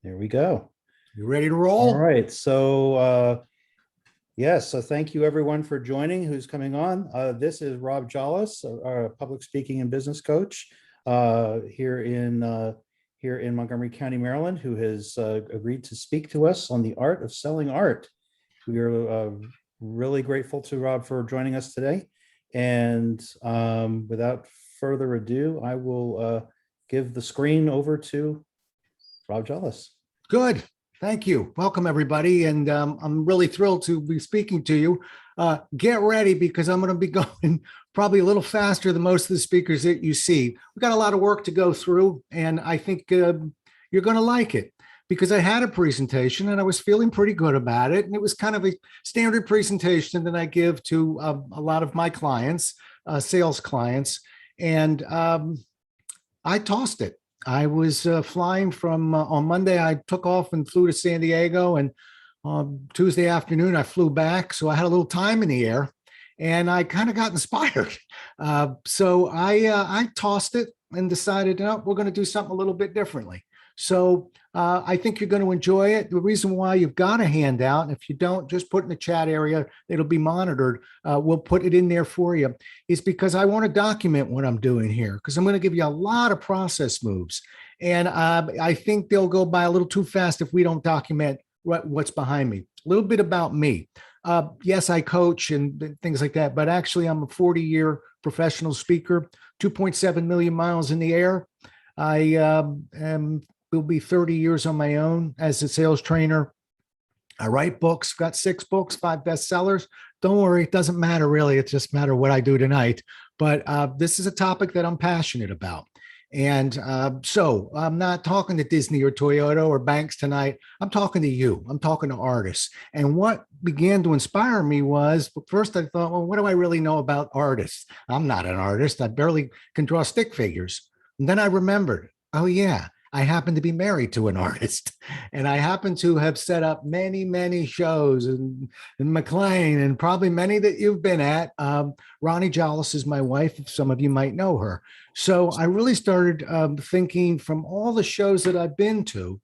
There we go. You ready to roll? All right. Yes. So thank you everyone for joining who's coming on. This is Rob Jolles, our public speaking and business coach here in Montgomery County, Maryland, who has agreed to speak to us on the art of selling art. We are really grateful to Rob for joining us today. And without further ado, I will give the screen over to Rob Jolles. Good. Thank you. Welcome, everybody. And I'm really thrilled to be speaking to you. Get ready, because I'm going to be going probably a little faster than most of the speakers that you see. We've got a lot of work to go through, and I think you're going to like it, because I had a presentation and I was feeling pretty good about it. And it was kind of a standard presentation that I give to a lot of my clients, sales clients. And I tossed it. I was flying from on Monday. I took off and flew to San Diego, and Tuesday afternoon I flew back. So I had a little time in the air, and I kind of got inspired. So I tossed it and decided, no, we're going to do something a little bit differently. So I think you're going to enjoy it. The reason why you've got a handout, and if you don't, just put in the chat area, it'll be monitored. We'll put it in there for you, is because I want to document what I'm doing here, because I'm going to give you a lot of process moves. And I think they'll go by a little too fast if we don't document what's behind me. A little bit about me. Yes, I coach and things like that, but actually I'm a 40-year professional speaker, 2.7 million miles in the air. I will be 30 years on my own as a sales trainer. I write books, got 6 books, 5 bestsellers. Don't worry, it doesn't matter really. It just matters what I do tonight. But this is a topic that I'm passionate about. And so I'm not talking to Disney or Toyota or banks tonight. I'm talking to you. I'm talking to artists. And what began to inspire me was, first I thought, well, what do I really know about artists? I'm not an artist. I barely can draw stick figures. And then I remembered, oh yeah, I happen to be married to an artist, and I happen to have set up many, many shows in McLean, and probably many that you've been at. Ronnie Jolles is my wife. Some of you might know her. So I really started thinking, from all the shows that I've been to,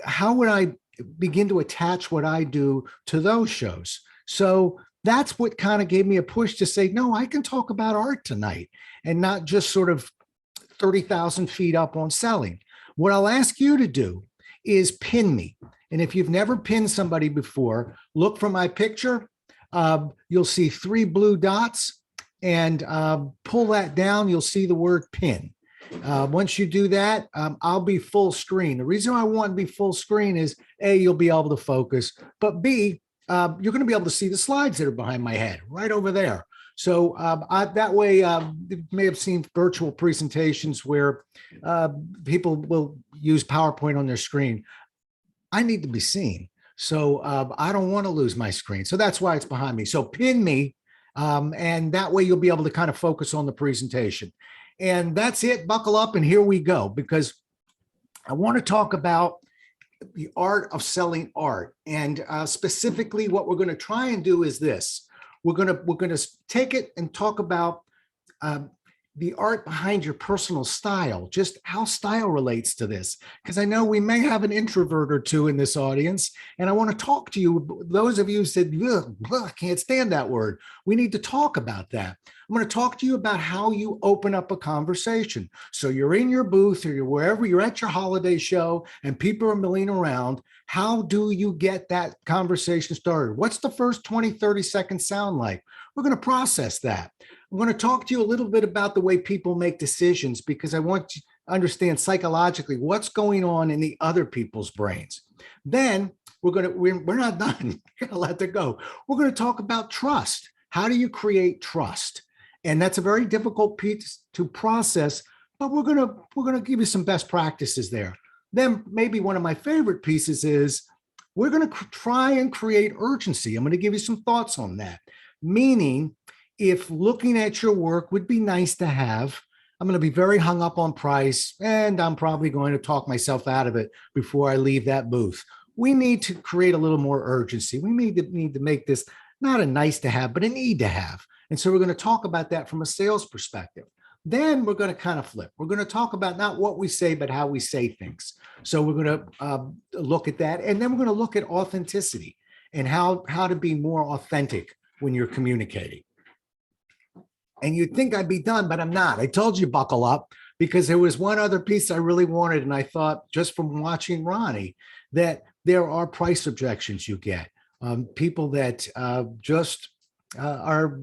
how would I begin to attach what I do to those shows? So that's what kind of gave me a push to say, no, I can talk about art tonight, and not just sort of 30,000 feet up on selling. What I'll ask you to do is pin me. And if you've never pinned somebody before, look for my picture. You'll see 3 blue dots, and pull that down. You'll see the word pin. Once you do that, I'll be full screen. The reason I want to be full screen is A, you'll be able to focus, but B, you're going to be able to see the slides that are behind my head right over there. So that way, you may have seen virtual presentations where people will use PowerPoint on their screen. I need to be seen. So I don't want to lose my screen. So that's why it's behind me. So pin me, and that way you'll be able to kind of focus on the presentation. And that's it. Buckle up, and here we go, because I want to talk about the art of selling art. And specifically, what we're going to try and do is this. We're gonna take it and talk about the art behind your personal style, just how style relates to this. Because I know we may have an introvert or two in this audience, and I want to talk to you. Those of you who said, I can't stand that word. We need to talk about that. I'm going to talk to you about how you open up a conversation. So you're in your booth, or you're wherever, you're at your holiday show and people are milling around. How do you get that conversation started? What's the first 20, 30 seconds sound like? We're going to process that. I'm going to talk to you a little bit about the way people make decisions, because I want you to understand psychologically what's going on in the other people's brains. Then we're not done. We're going to let that go. We're going to talk about trust. How do you create trust? And that's a very difficult piece to process, but we're going to give you some best practices there. Then maybe one of my favorite pieces is we're going to try and create urgency. I'm going to give you some thoughts on that. Meaning, if looking at your work would be nice to have, I'm going to be very hung up on price, and I'm probably going to talk myself out of it before I leave that booth. We need to create a little more urgency. We need to make this not a nice to have, but a need to have. And so we're going to talk about that from a sales perspective. Then we're going to kind of flip. We're going to talk about not what we say, but how we say things. So we're going to look at that. And then we're going to look at authenticity and how to be more authentic when you're communicating. And you'd think I'd be done, but I'm not. I told you buckle up, because there was one other piece I really wanted. And I thought, just from watching Ronnie, that there are price objections you get. People that just are,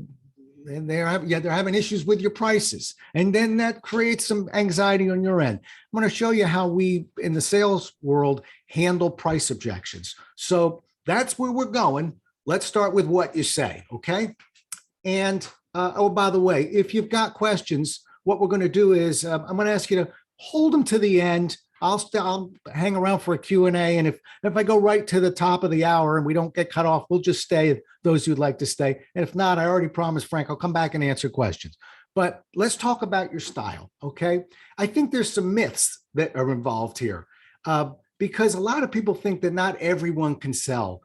and they're having issues with your prices. And then that creates some anxiety on your end. I'm going to show you how we in the sales world handle price objections. So that's where we're going. Let's start with what you say. Okay. And oh, by the way, if you've got questions, what we're going to do is I'm going to ask you to hold them to the end. I'll hang around for a Q&A. And if I go right to the top of the hour and we don't get cut off, we'll just stay, those who'd like to stay. And if not, I already promised Frank, I'll come back and answer questions. But let's talk about your style, okay? I think there's some myths that are involved here, because a lot of people think that not everyone can sell,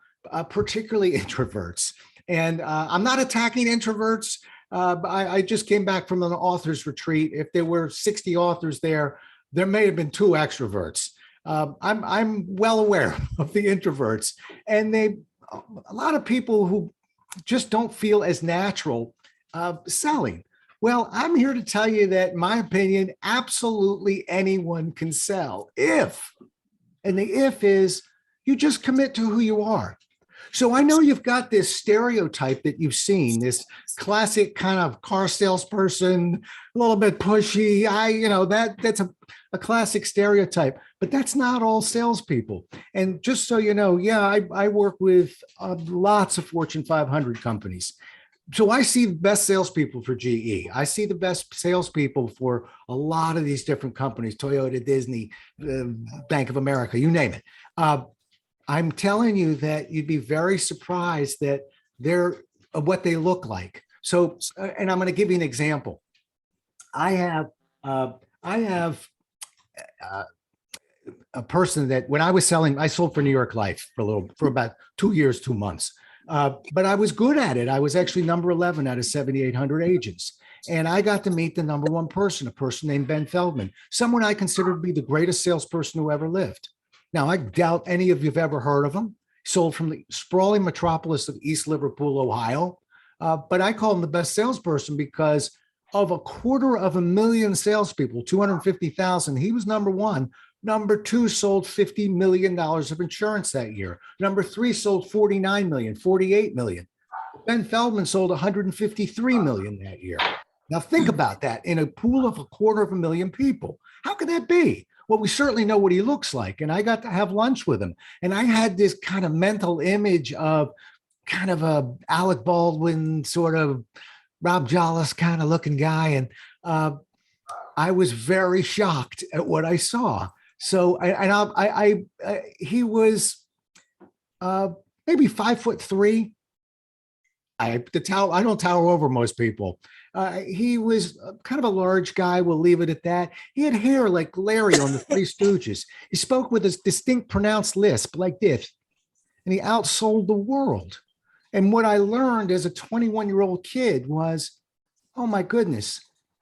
particularly introverts. And I'm not attacking introverts. I just came back from an author's retreat. If there were 60 authors there may have been 2 extroverts. I'm well aware of the introverts, and a lot of people who just don't feel as natural selling. Well, I'm here to tell you that, in my opinion, absolutely anyone can sell and the if is you just commit to who you are. So I know you've got this stereotype that you've seen, this classic kind of car salesperson, a little bit pushy. That's a classic stereotype, but that's not all salespeople. And just so you know, I work with lots of Fortune 500 companies. So I see the best salespeople for GE. I see the best salespeople for a lot of these different companies, Toyota, Disney, Bank of America, you name it. I'm telling you that you'd be very surprised that they're what they look like. So, and I'm going to give you an example. I have a person that when I was selling, I sold for New York Life for about 2 years, 2 months. But I was good at it. I was actually number 11 out of 7,800 agents. And I got to meet the number 1 person, a person named Ben Feldman, someone I consider to be the greatest salesperson who ever lived. Now, I doubt any of you have ever heard of him. Sold from the sprawling metropolis of East Liverpool, Ohio. But I call him the best salesperson because of 250,000 salespeople, 250,000, he was number 1. Number 2 sold $50 million of insurance that year. Number 3 sold 49 million, 48 million. Ben Feldman sold 153 million that year. Now think about that in a pool of 250,000 people. How could that be? Well, we certainly know what he looks like. And I got to have lunch with him. And I had this kind of mental image of kind of a Alec Baldwin, sort of Rob Jolles kind of looking guy. And I was very shocked at what I saw. So he was maybe 5'3". I don't tower over most people. He was kind of a large guy. We'll leave it at that. He had hair like Larry on the Three Stooges. He spoke with a distinct pronounced lisp like this, and he outsold the world. And what I learned as a 21-year-old kid was, oh my goodness,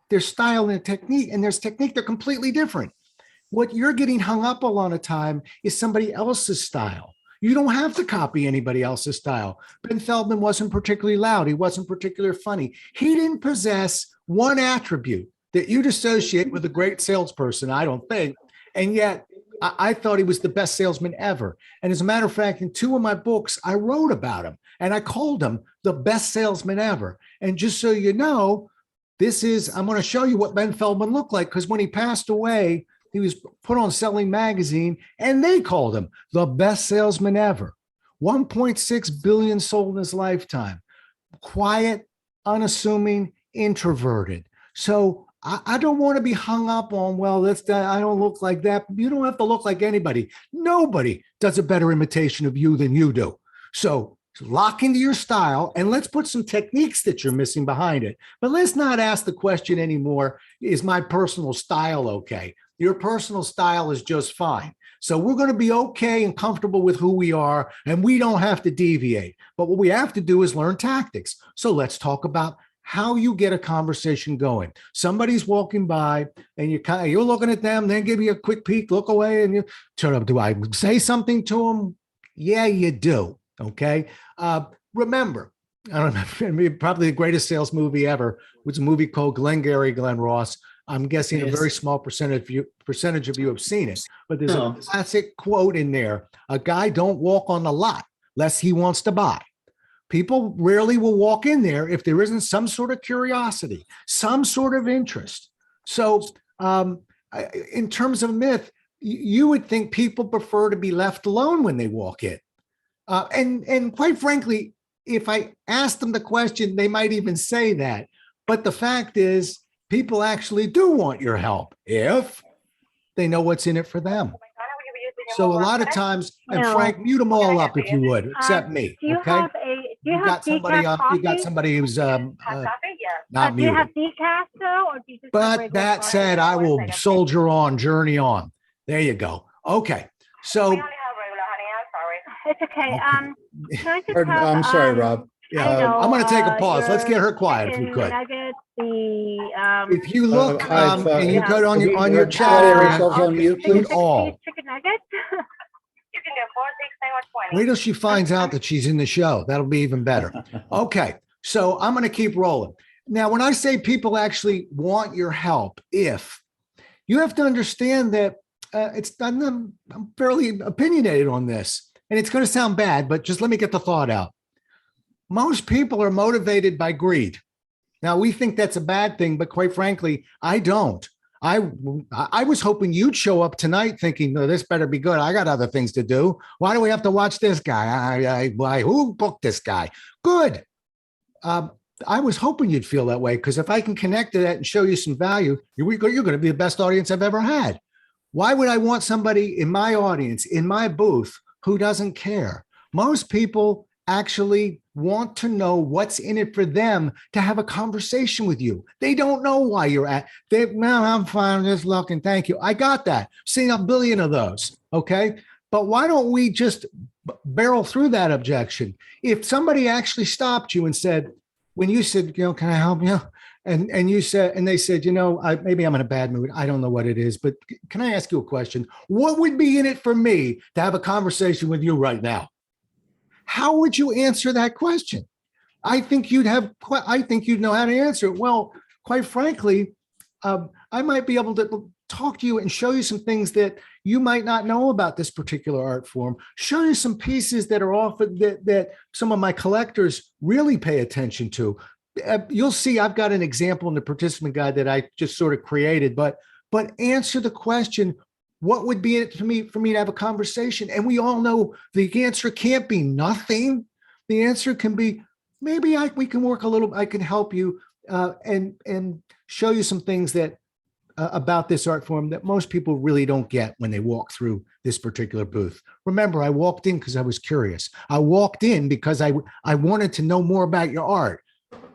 their style and technique, and there's technique, they're completely different. What you're getting hung up a lot of time is somebody else's style. You don't have to copy anybody else's style. Ben Feldman wasn't particularly loud. He wasn't particularly funny. He didn't possess one attribute that you'd associate with a great salesperson, I don't think. And yet I thought he was the best salesman ever. And as a matter of fact, in 2 of my books, I wrote about him and I called him the best salesman ever. And just so you know, I'm going to show you what Ben Feldman looked like, because when he passed away, he was put on Selling Magazine, and they called him the best salesman ever. 1.6 billion sold in his lifetime. Quiet, unassuming, introverted. So I don't want to be hung up on, well, I don't look like that. You don't have to look like anybody. Nobody does a better imitation of you than you do. So lock into your style, and let's put some techniques that you're missing behind it. But let's not ask the question anymore, is my personal style okay? Your personal style is just fine. So we're going to be okay and comfortable with who we are, and we don't have to deviate. But what we have to do is learn tactics. So let's talk about how you get a conversation going. Somebody's walking by and you're looking at them, then give you a quick peek, look away, and you turn up. Do I say something to them? Yeah, you do. Okay. Remember, I don't know, probably the greatest sales movie ever was a movie called Glengarry Glen Ross. I'm guessing a very small percentage of you have seen it, but there's a classic quote in there. A guy don't walk on the lot lest he wants to buy. People rarely will walk in there if there isn't some sort of curiosity, some sort of interest. So in terms of myth, you would think people prefer to be left alone when they walk in. And quite frankly, if I ask them the question, they might even say that. But the fact is, people actually do want your help if they know what's in it for them. So a lot of times, and Frank, mute them all up if you would, except me. Okay. You got somebody who's not do you have muted. decaf though, or do you just have But regular that coffee? said, I will One second. soldier on, journey on. There you go. Okay. So We only have regular, honey. I'm sorry. It's okay. Can I just Pardon, have, I'm sorry, Rob. yeah, I know, I'm going to take a pause. Let's your get her quiet if we chicken could. nuggets, the, If you look and you yeah. go on your chat Claudia, area, ourselves on mute, mute please. all. chicken nuggets. You can do 4, 6, 9, 20. Wait till she finds out that she's in the show. That'll be even better. Okay. So I'm going to keep rolling. Now, when I say people actually want your help, if you have to understand that I'm fairly opinionated on this, and it's going to sound bad, but just let me get the thought out. Most people are motivated by greed. Now, we think that's a bad thing, but quite frankly, I don't. I was hoping you'd show up tonight thinking, no, this better be good. I got other things to do. Why do we have to watch this guy? Why? Who booked this guy? Good. I was hoping you'd feel that way, because if I can connect to that and show you some value, you're going to be the best audience I've ever had. Why would I want somebody in my audience, in my booth, who doesn't care? Most people actually want to know what's in it for them to have a conversation with you. They don't know why you're at. No, I'm fine, I'm just looking. Thank you. I got that. Seen a billion of those. Okay. But why don't we just barrel through that objection? If somebody actually stopped you and said, when you said, can I help you? And you said, and they said, maybe I'm in a bad mood. I don't know what it is, but can I ask you a question? What would be in it for me to have a conversation with you right now? How would you answer that question? I think you'd know how to answer it. Well, quite frankly, I might be able to talk to you and show you some things that you might not know about this particular art form, show you some pieces that are often that some of my collectors really pay attention to. You'll see I've got an example in the participant guide that I just sort of created, but answer the question, what would be in it for me to have a conversation? And we all know the answer can't be nothing. The answer can be, maybe we can work a little, I can help you and show you some things that about this art form that most people really don't get when they walk through this particular booth. Remember, I walked in because I was curious. I walked in because I wanted to know more about your art,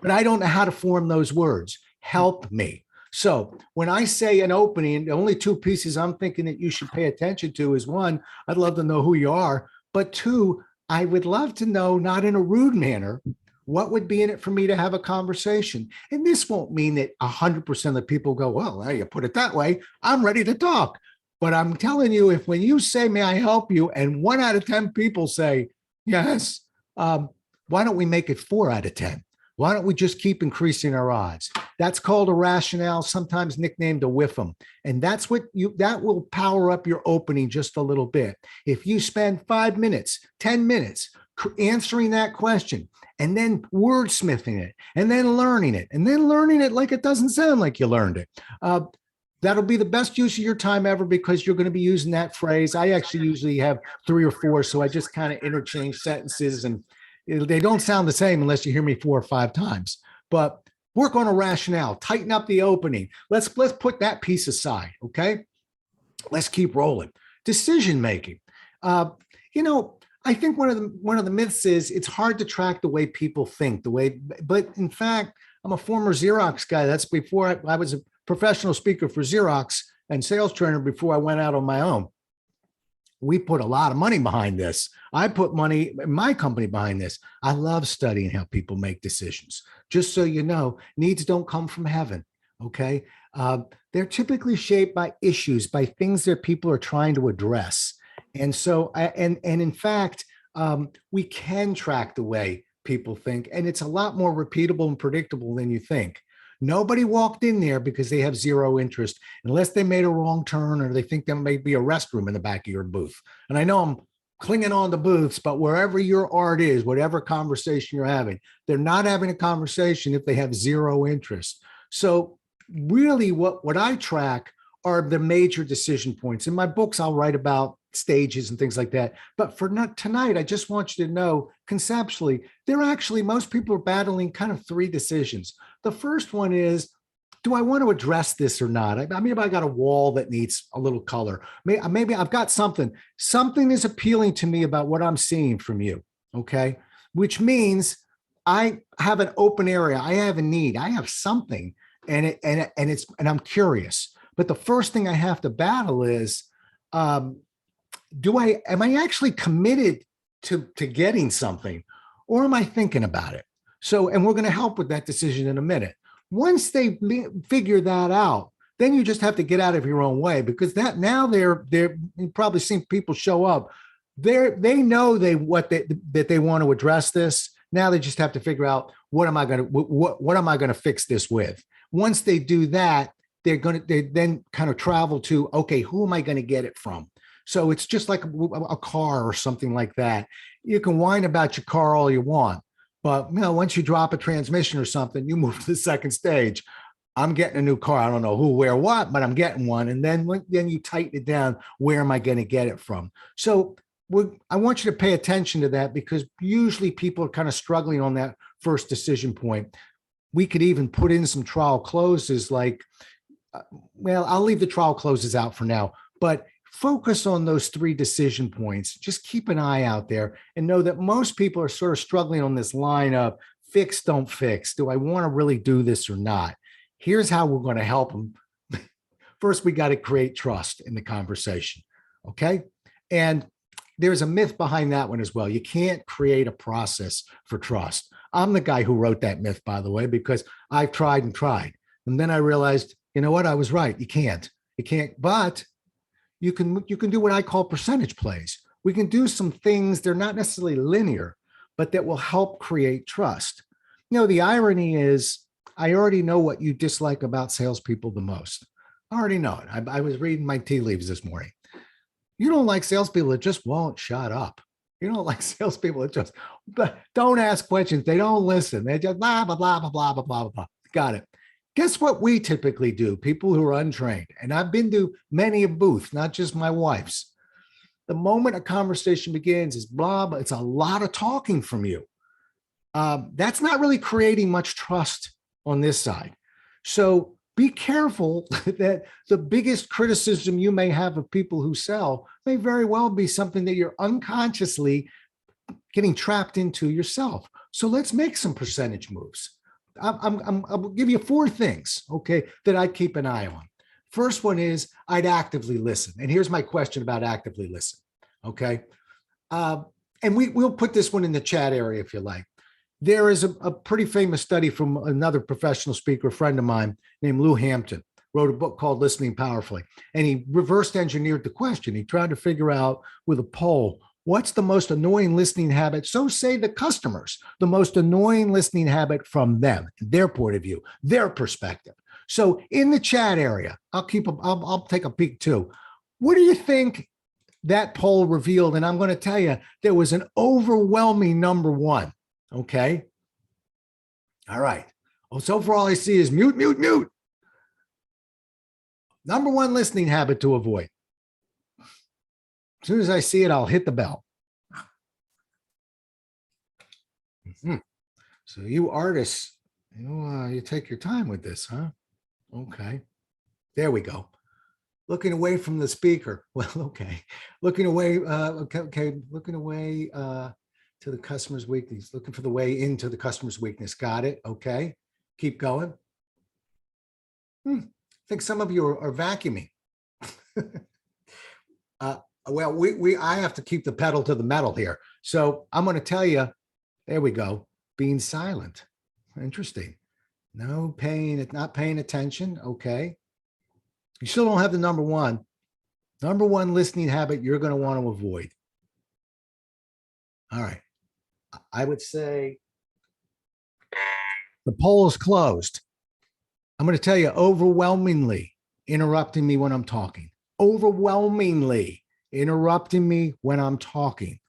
but I don't know how to form those words. Help me. So when I say an opening, the only two pieces I'm thinking that you should pay attention to is, one, I'd love to know who you are, but two, I would love to know, not in a rude manner, what would be in it for me to have a conversation. And this won't mean that 100% of the people go, well, there you put it that way, I'm ready to talk. But I'm telling you, if when you say, may I help you? And 1 out of 10 people say, yes, why don't we make it 4 out of 10? Why don't we just keep increasing our odds? That's called a rationale, sometimes nicknamed a whiffum. And that will power up your opening just a little bit. If you spend 5 minutes, 10 minutes answering that question, and then wordsmithing it, and then learning it like it doesn't sound like you learned it. That'll be the best use of your time ever, because you're going to be using that phrase. I actually usually have 3 or 4, so I just kind of interchange sentences, and they don't sound the same unless you hear me 4 or 5 times. But work on a rationale, tighten up the opening. Let's put that piece aside, okay? Let's keep rolling. Decision making. I think one of the myths is it's hard to track the way people think, but in fact, I'm a former Xerox guy. That's before I was a professional speaker for Xerox and sales trainer before I went out on my own. we put a lot of money behind this. I put money in my company behind this. I love studying how people make decisions. Just so you know, needs don't come from heaven. Okay. They're typically shaped by issues, by things that people are trying to address. And so, and in fact, we can track the way people think, and it's a lot more repeatable and predictable than you think. Nobody walked in there because they have zero interest, unless they made a wrong turn or they think there may be a restroom in the back of your booth. And I know I'm clinging on to booths, but wherever your art is, whatever conversation you're having, they're not having a conversation if they have zero interest. So really what I track are the major decision points. In my books, I'll write about stages and things like that. But for not tonight, I just want you to know conceptually, most people are battling kind of three decisions. The first one is, do I want to address this or not? I mean, if I got a wall that needs a little color, maybe I've got something is appealing to me about what I'm seeing from you. Okay. Which means I have an open area. I have a need. I have something and I'm curious. But the first thing I have to battle is, am I actually committed to getting something, or am I thinking about it? So, and we're going to help with that decision in a minute. Once they figure that out, then you just have to get out of your own way, because that now you've probably seen people show up. They know that they want to address this. Now they just have to figure out what am I going to fix this with. Once they do that, they then kind of travel to, okay, who am I going to get it from? So it's just like a car or something like that. You can whine about your car all you want, but once you drop a transmission or something, you move to the second stage. I'm getting a new car. I don't know who, where, what, but I'm getting one. And then you tighten it down. Where am I going to get it from? So I want you to pay attention to that, because usually people are kind of struggling on that first decision point. We could even put in some trial closes like, I'll leave the trial closes out for now, but focus on those three decision points. Just keep an eye out there and know that most people are sort of struggling on this line of fix, don't fix. Do I want to really do this or not? Here's how we're going to help them. First, we got to create trust in the conversation. Okay. And there's a myth behind that one as well. You can't create a process for trust. I'm the guy who wrote that myth, by the way, because I've tried and tried. And then I realized, you know what? I was right. You can't, but you can do what I call percentage plays. We can do some things. They're not necessarily linear, but that will help create trust. The irony is I already know what you dislike about salespeople the most. I already know it. I was reading my tea leaves this morning. You don't like salespeople that just won't shut up. You don't like salespeople that just don't ask questions. They don't listen. They just blah, blah, blah, blah, blah, blah, blah, blah. Got it. Guess what we typically do, people who are untrained, and I've been to many a booth, not just my wife's. The moment a conversation begins is blah, blah. It's a lot of talking from you. That's not really creating much trust on this side. So be careful that the biggest criticism you may have of people who sell may very well be something that you're unconsciously getting trapped into yourself. So let's make some percentage moves. I'll give you four things, okay, that I keep an eye on. First one is I'd actively listen. And here's my question about actively listen, okay? And we'll put this one in the chat area if you like. There is a pretty famous study from another professional speaker, friend of mine named Lou Hampton, wrote a book called Listening Powerfully. And he reversed engineered the question. He tried to figure out with a poll, what's the most annoying listening habit? So say the customers, the most annoying listening habit from them, their point of view, their perspective. So in the chat area, I'll take a peek too. What do you think that poll revealed? And I'm going to tell you, there was an overwhelming number one. Okay. All right. Oh, so far all I see is mute, mute, mute. Number one listening habit to avoid. As soon as I see it, I'll hit the bell. So you artists, you take your time with this, huh? Okay. There we go. Looking away from the speaker. Well, okay. Looking away. Okay. Looking away to the customer's weakness. Looking for the way into the customer's weakness. Got it. Okay. Keep going. I think some of you are vacuuming. Well, I have to keep the pedal to the metal here. So I'm going to tell you, there we go. Being silent. Interesting. No paying, not paying attention. Okay. You still don't have the number one. Number one listening habit you're going to want to avoid. All right. I would say the poll is closed. I'm going to tell you overwhelmingly interrupting me when I'm talking. Overwhelmingly interrupting me when I'm talking.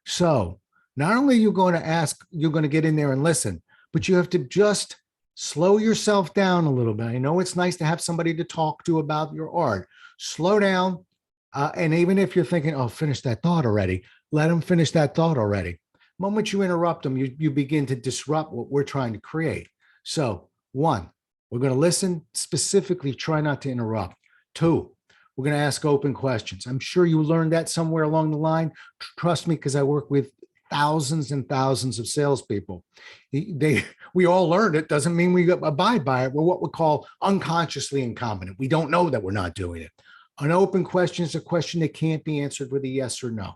So not only are you going to ask, you're going to get in there and listen, but you have to just slow yourself down a little bit. I know it's nice to have somebody to talk to about your art. Slow down. And even if you're thinking, oh, finish that thought already, let them finish that thought already. The moment you interrupt them, you begin to disrupt what we're trying to create. So 1, we're going to listen specifically, try not to interrupt. 2, we're going to ask open questions. I'm sure you learned that somewhere along the line. Trust me, because I work with thousands and thousands of salespeople. We all learned it. Doesn't mean we abide by it. We're what we call unconsciously incompetent. We don't know that we're not doing it. An open question is a question that can't be answered with a yes or no.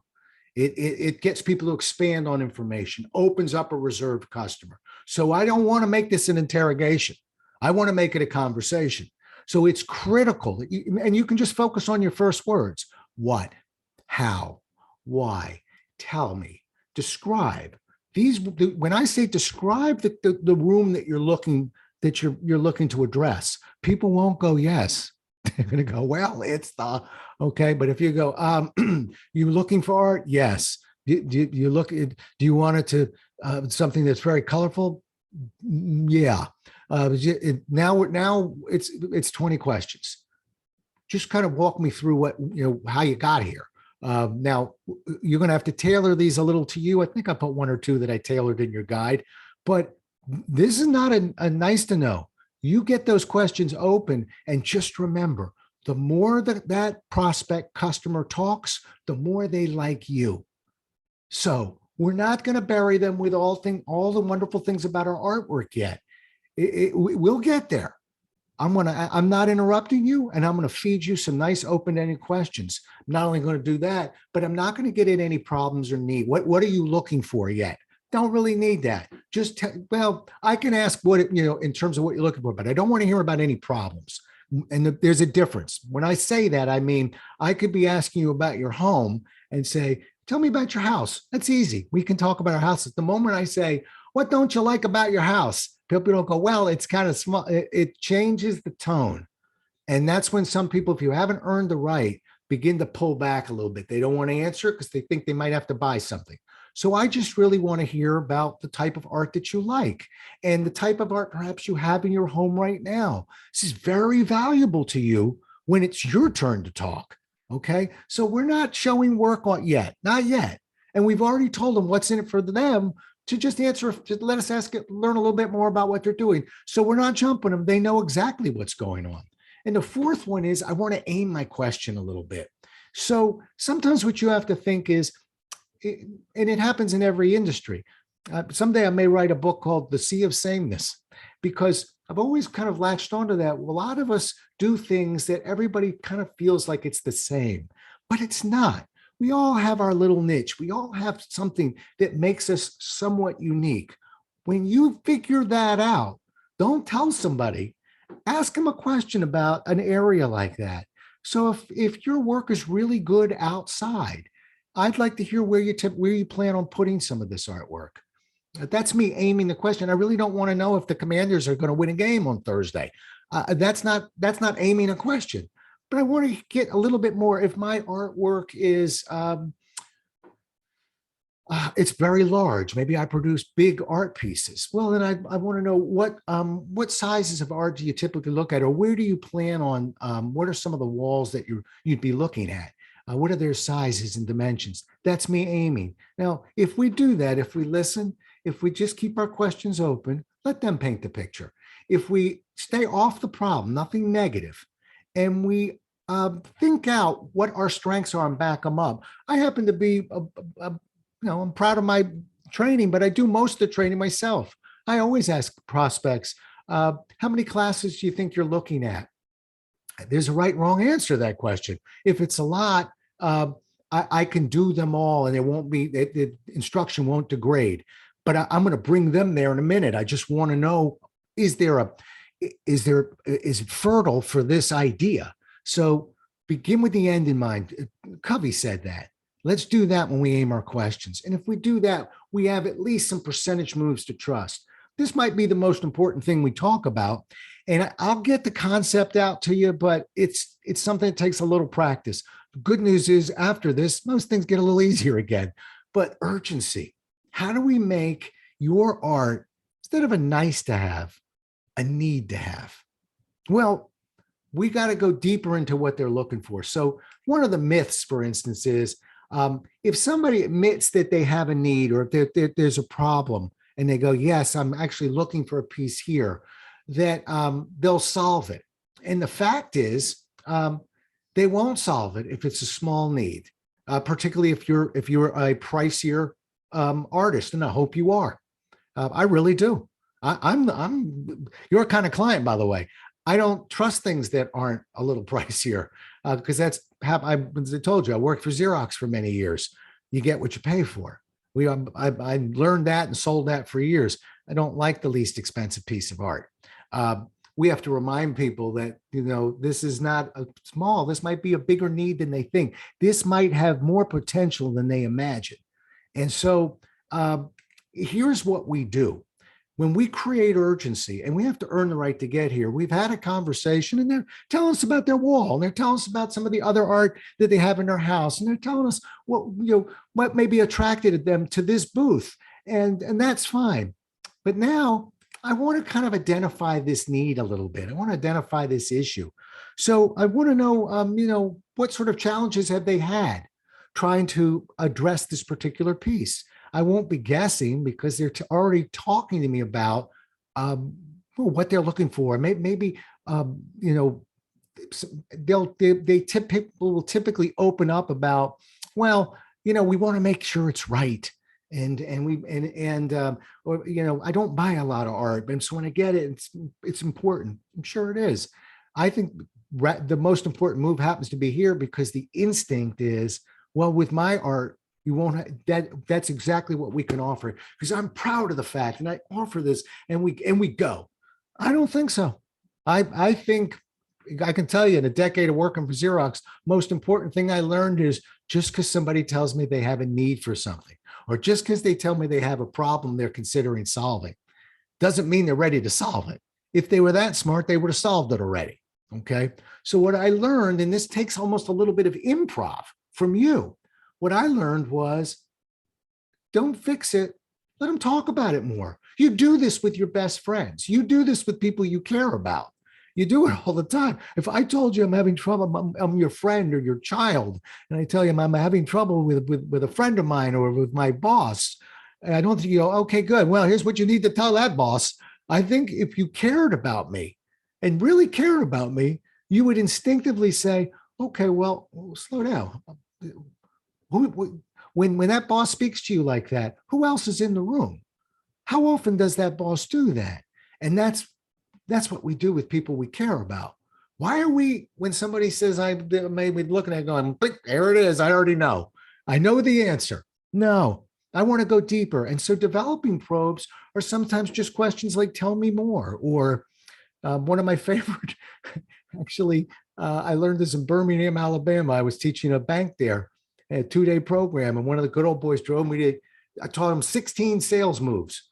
It gets people to expand on information, opens up a reserved customer. So I don't want to make this an interrogation. I want to make it a conversation. So it's critical. And you can just focus on your first words. What, how, why, tell me, describe. When I say describe the room that you're looking to address, people won't go yes. They're going to go, well, it's the, okay. But if you go, you looking for art? Yes. Do you want it to, something that's very colorful? Yeah. Now it's 20 questions. Just kind of walk me through how you got here. Now you're going to have to tailor these a little to you. I think I put 1 or 2 that I tailored in your guide, but this is not a nice to know. You get those questions open, and just remember, the more that prospect customer talks, the more they like you. So we're not going to bury them with all the wonderful things about our artwork yet. We'll get there. I'm not interrupting you, and I'm going to feed you some nice open-ended questions. I'm not only going to do that, but I'm not going to get in any problems or need. What are you looking for yet? Don't really need that. Just I can ask in terms of what you're looking for, but I don't want to hear about any problems. And there's a difference. When I say that, I mean, I could be asking you about your home and say, tell me about your house. That's easy. We can talk about our house. At the moment I say, what don't you like about your house? People don't go, well, it's kind of small. It changes the tone. And that's when some people, if you haven't earned the right, begin to pull back a little bit. They don't want to answer it because they think they might have to buy something. So I just really want to hear about the type of art that you like and the type of art perhaps you have in your home right now. This is very valuable to you when it's your turn to talk. Okay. So we're not showing work on yet, not yet. And we've already told them what's in it for them to just answer, to let us learn a little bit more about what they're doing. So we're not jumping them. They know exactly what's going on. And the fourth one is I want to aim my question a little bit. So sometimes what you have to think is, and it happens in every industry. Someday I may write a book called The Sea of Sameness, because I've always kind of latched onto that. A lot of us do things that everybody kind of feels like it's the same, but it's not. We all have our little niche. We all have something that makes us somewhat unique. When you figure that out, don't tell somebody, ask them a question about an area like that. So if your work is really good outside, I'd like to hear where you plan on putting some of this artwork. That's me aiming the question. I really don't want to know if the Commanders are going to win a game on Thursday. That's not aiming a question, but I want to get a little bit more. If my artwork is, it's very large, maybe I produce big art pieces. Well, then I want to know what sizes of art do you typically look at, or where do you plan on? What are some of the walls that you'd be looking at? What are their sizes and dimensions? That's me aiming. Now, if we do that, if we listen, if we just keep our questions open, let them paint the picture. If we stay off the problem, nothing negative, and we think out what our strengths are and back them up. I happen to be, I'm proud of my training, but I do most of the training myself. I always ask prospects, how many classes do you think you're looking at? There's a right, wrong answer to that question. If it's a lot, I can do them all and it won't be, the instruction won't degrade. But I'm going to bring them there in a minute. I just want to know, is is it fertile for this idea? So begin with the end in mind. Covey said that. Let's do that when we aim our questions. And if we do that, we have at least some percentage moves to trust. This might be the most important thing we talk about. And I'll get the concept out to you, but it's something that takes a little practice. The good news is after this, most things get a little easier again. But urgency. How do we make your art, instead of a nice to have, a need to have? Well, we got to go deeper into what they're looking for. So one of the myths, for instance, is if somebody admits that they have a need or if there's a problem and they go, yes, I'm actually looking for a piece here, that they'll solve it. And the fact is, they won't solve it if it's a small need, particularly if you're a pricier artist, and I hope you are. I really do. I'm your kind of client, by the way. I don't trust things that aren't a little pricier because as I told you, I worked for Xerox for many years. You get what you pay for. I learned that and sold that for years. I don't like the least expensive piece of art. We have to remind people that, this is not a small, this might be a bigger need than they think. This might have more potential than they imagine. And so here's what we do. When we create urgency, and we have to earn the right to get here, we've had a conversation and they're telling us about their wall and they're telling us about some of the other art that they have in their house. And they're telling us what maybe attracted them to this booth. And that's fine. But now I want to kind of identify this need a little bit. I want to identify this issue. So I want to know, what sort of challenges have they had trying to address this particular piece? I won't be guessing because they're already talking to me about what they're looking for. Maybe people will typically open up about, well, we want to make sure it's right. I don't buy a lot of art, but so when I get it, it's important. I'm sure it is. I think the most important move happens to be here because the instinct is, well, with my art, you won't that's exactly what we can offer because I'm proud of the fact and I offer this and we go. I don't think so. I think I can tell you in a decade of working for Xerox, most important thing I learned is just because somebody tells me they have a need for something or just because they tell me they have a problem they're considering solving doesn't mean they're ready to solve it. If they were that smart, they would have solved it already. Okay. So what I learned, and this takes almost a little bit of improv from you, what I learned was don't fix it. Let them talk about it more. You do this with your best friends. You do this with people you care about. You do it all the time. If I told you I'm having trouble, I'm your friend or your child, and I tell you I'm having trouble with a friend of mine or with my boss, and I don't think you go, okay, good. Well, here's what you need to tell that boss. I think if you cared about me and really cared about me, you would instinctively say, okay, well, slow down. When that boss speaks to you like that, who else is in the room? How often does that boss do that? And that's what we do with people we care about. Why are we, when somebody says, I may be looking at it going, there it is, I already know. I know the answer. No, I want to go deeper. And so developing probes are sometimes just questions like, tell me more. Or one of my favorite, actually, I learned this in Birmingham, Alabama. I was teaching a bank there. A 2-day program, and one of the good old boys drove me to, I taught him 16 sales moves.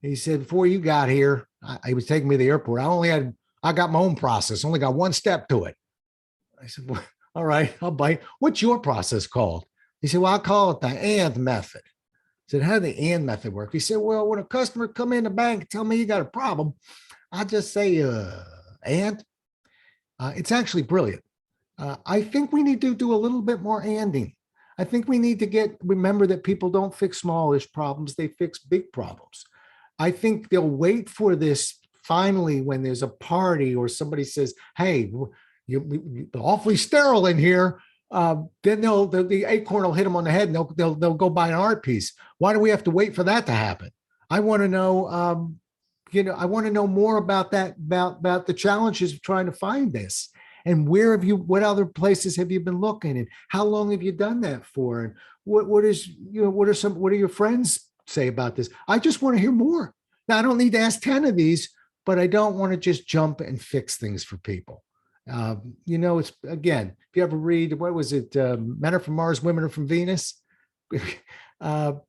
He said, before you got here, he was taking me to the airport. I got my own process, only got one step to it. I said, well, all right, I'll bite. What's your process called? He said, well, I call it the and method. I said, how did the and method work? He said, well, when a customer come in the bank and tell me you got a problem, I just say, and it's actually brilliant. I think we need to do a little bit more anding. I think we need to remember that people don't fix smallish problems, they fix big problems. I think they'll wait for this finally when there's a party or somebody says, hey, you're awfully sterile in here. Then the acorn will hit them on the head and they'll go buy an art piece. Why do we have to wait for that to happen? I want to know, I want to know more about that, about the challenges of trying to find this. And what other places have you been looking, and how long have you done that for? And what do your friends say about this? I just want to hear more. Now, I don't need to ask 10 of these, but I don't want to just jump and fix things for people. It's, again, if you ever read, what was it? Men are from Mars, women are from Venus. One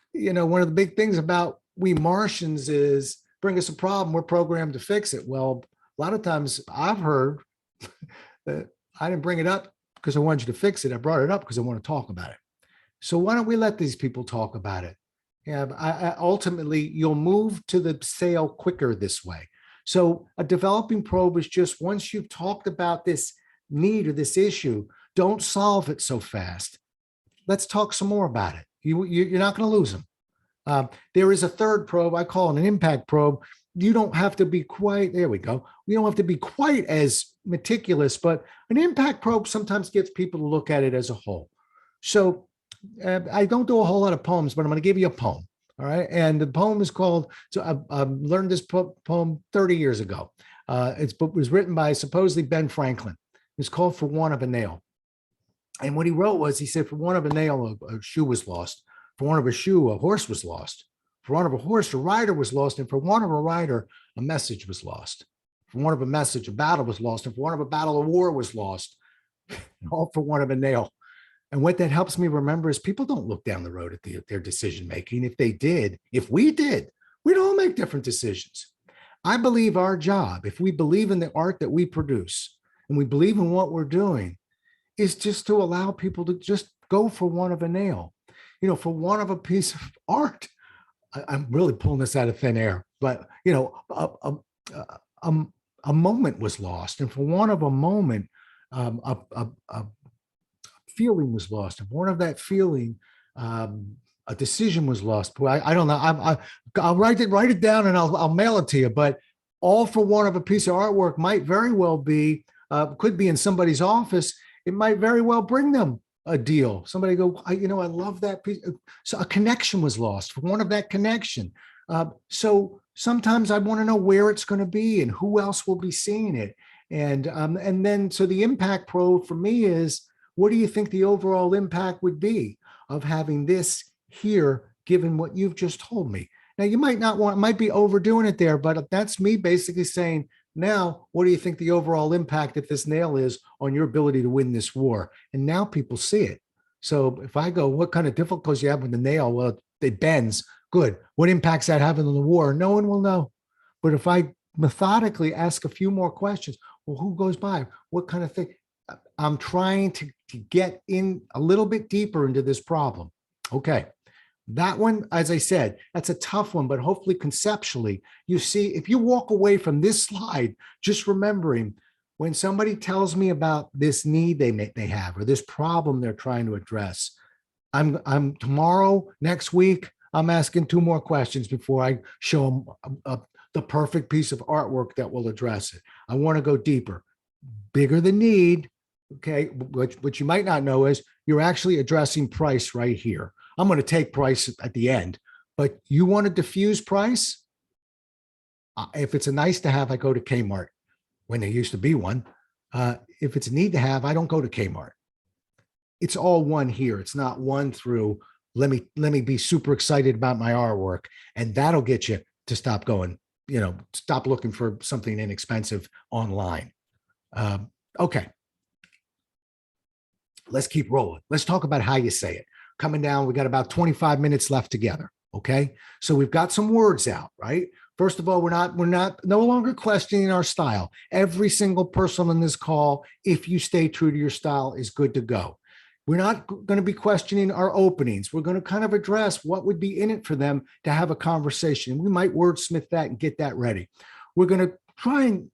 of the big things about we Martians is bring us a problem, we're programmed to fix it. Well, a lot of times I've heard that I didn't bring it up because I wanted you to fix it. I brought it up because I want to talk about it. So why don't we let these people talk about it? Yeah, ultimately, you'll move to the sale quicker this way. So a developing probe is just, once you've talked about this need or this issue, don't solve it so fast. Let's talk some more about it. You're not going to lose them. There is a third probe. I call it an impact probe. You don't have to be quite, there we go. We don't have to be quite as meticulous, but an impact probe sometimes gets people to look at it as a whole. So I don't do a whole lot of poems, but I'm going to give you a poem. All right. And the poem is called, so I learned this poem 30 years ago. It was written by supposedly Ben Franklin. It's called For Want of a Nail. And what he wrote was, he said, for want of a nail, a shoe was lost. For want of a shoe, a horse was lost. For want of a horse, a rider was lost. And for want of a rider, a message was lost. For want of a message, a battle was lost. And for want of a battle, a war was lost. All for want of a nail. And what that helps me remember is people don't look down the road at their decision making. If we did, we'd all make different decisions. I believe our job, if we believe in the art that we produce and we believe in what we're doing, is just to allow people to just go for one of a nail, for one of a piece of art. I'm really pulling this out of thin air, but a moment was lost, and for one of a moment, a feeling was lost, and one of that feeling, a decision was lost. I don't know. I'll write it down and I'll mail it to you. But all for one of a piece of artwork might very well be, could be in somebody's office. It might very well bring them a deal. Somebody go, I love that piece. So a connection was lost for one of that connection. So sometimes I want to know where it's going to be and who else will be seeing it. And then, so the impact probe for me is, what do you think the overall impact would be of having this here, given what you've just told me? Now, you might be overdoing it there, but that's me basically saying, now, what do you think the overall impact, if this nail is, on your ability to win this war? And now people see it. So if I go, what kind of difficulties you have with the nail? Well, it bends. Good. What impacts that having on the war? No one will know. But if I methodically ask a few more questions, well, who goes by? What kind of thing? I'm trying to get in a little bit deeper into this problem. Okay. That one, as I said, that's a tough one, but hopefully conceptually, you see, if you walk away from this slide, just remembering when somebody tells me about this need they have, or this problem they're trying to address, I'm tomorrow, next week, I'm asking 2 more questions before I show them the perfect piece of artwork that will address it. I want to go deeper, bigger the need. Okay. What you might not know is you're actually addressing price right here. I'm going to take price at the end, but you want to diffuse price? If it's a nice to have, I go to Kmart when there used to be one. If it's a need to have, I don't go to Kmart. It's all one here. It's not one through, let me be super excited about my artwork. And that'll get you to stop going, stop looking for something inexpensive online. Okay. Let's keep rolling. Let's talk about how you say it. Coming down, we got about 25 minutes left together. Okay. So we've got some words out, right? First of all, we're no longer questioning our style. Every single person on this call, if you stay true to your style, is good to go. We're not going to be questioning our openings. We're going to kind of address what would be in it for them to have a conversation. We might wordsmith that and get that ready. We're going to try and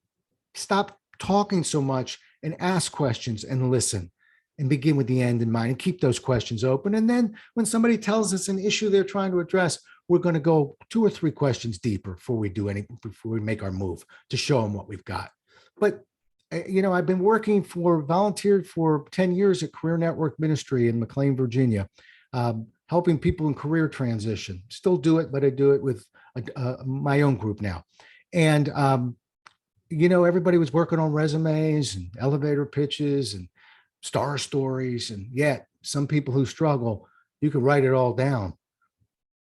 stop talking so much and ask questions and listen, and begin with the end in mind and keep those questions open. And then when somebody tells us an issue they're trying to address, we're going to go 2 or 3 questions deeper before we make our move to show them what we've got. But, I've been volunteered for 10 years at Career Network Ministry in McLean, Virginia, helping people in career transition. Still do it, but I do it with my own group now. And everybody was working on resumes and elevator pitches and star stories. And yet some people who struggle, you can write it all down.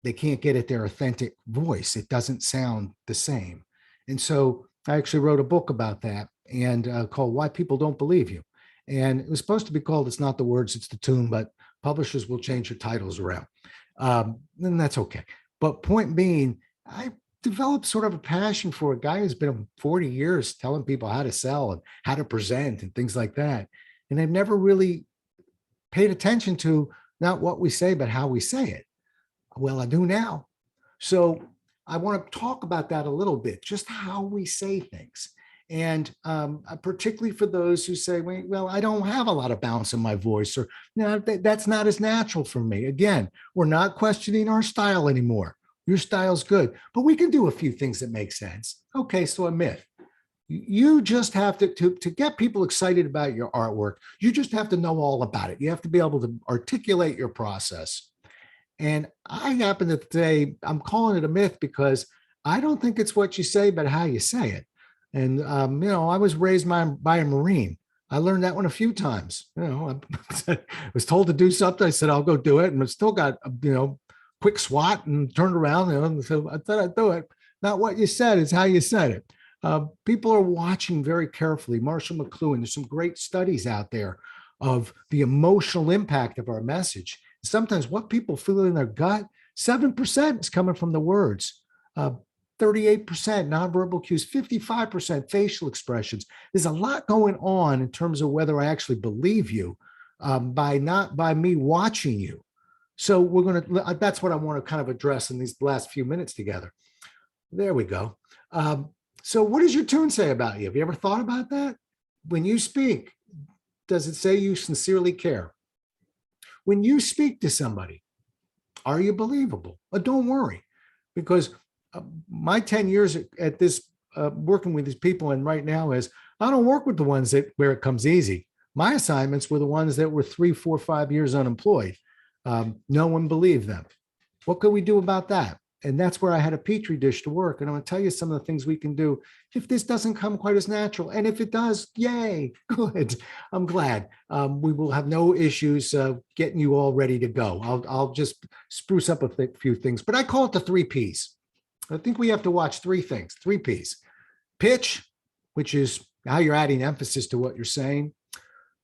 They can't get at their authentic voice. It doesn't sound the same. And so I actually wrote a book about that and called Why People Don't Believe You. And it was supposed to be called It's Not the Words, It's the Tune, but publishers will change your titles around. And that's okay. But point being, I developed sort of a passion for a guy who's been 40 years telling people how to sell and how to present and things like that. And I've never really paid attention to not what we say, but how we say it. Well, I do now. So I want to talk about that a little bit, just how we say things. And particularly for those who say, well, I don't have a lot of bounce in my voice, or no, that's not as natural for me. Again, we're not questioning our style anymore. Your style's good, but we can do a few things that make sense. Okay, so a myth. You just have to get people excited about your artwork, you just have to know all about it. You have to be able to articulate your process. And I happen to say, I'm calling it a myth because I don't think it's what you say, but how you say it. And, I was raised by a Marine. I learned that one a few times. I was told to do something. I said, I'll go do it. And I still got, quick SWAT and turned around. And so I thought I'd do it. Not what you said, it's how you said it. People are watching very carefully. Marshall McLuhan, there's some great studies out there of the emotional impact of our message. Sometimes what people feel in their gut, 7% is coming from the words, 38% nonverbal cues, 55% facial expressions. There's a lot going on in terms of whether I actually believe you by me watching you. So that's what I want to kind of address in these last few minutes together. There we go. So what does your tune say about you? Have you ever thought about that? When you speak, does it say you sincerely care? When you speak to somebody, are you believable? But don't worry, because my 10 years at this, working with these people, and right now is I don't work with the ones where it comes easy. My assignments were the ones that were 3, 4, 5 years unemployed. No one believed them. What could we do about that? And that's where I had a petri dish to work. And I'm going to tell you some of the things we can do if this doesn't come quite as natural. And if it does, yay, good. I'm glad. We will have no issues getting you all ready to go. I'll just spruce up a few things, but I call it the 3 Ps. I think we have to watch 3 things, 3 Ps. Pitch, which is how you're adding emphasis to what you're saying.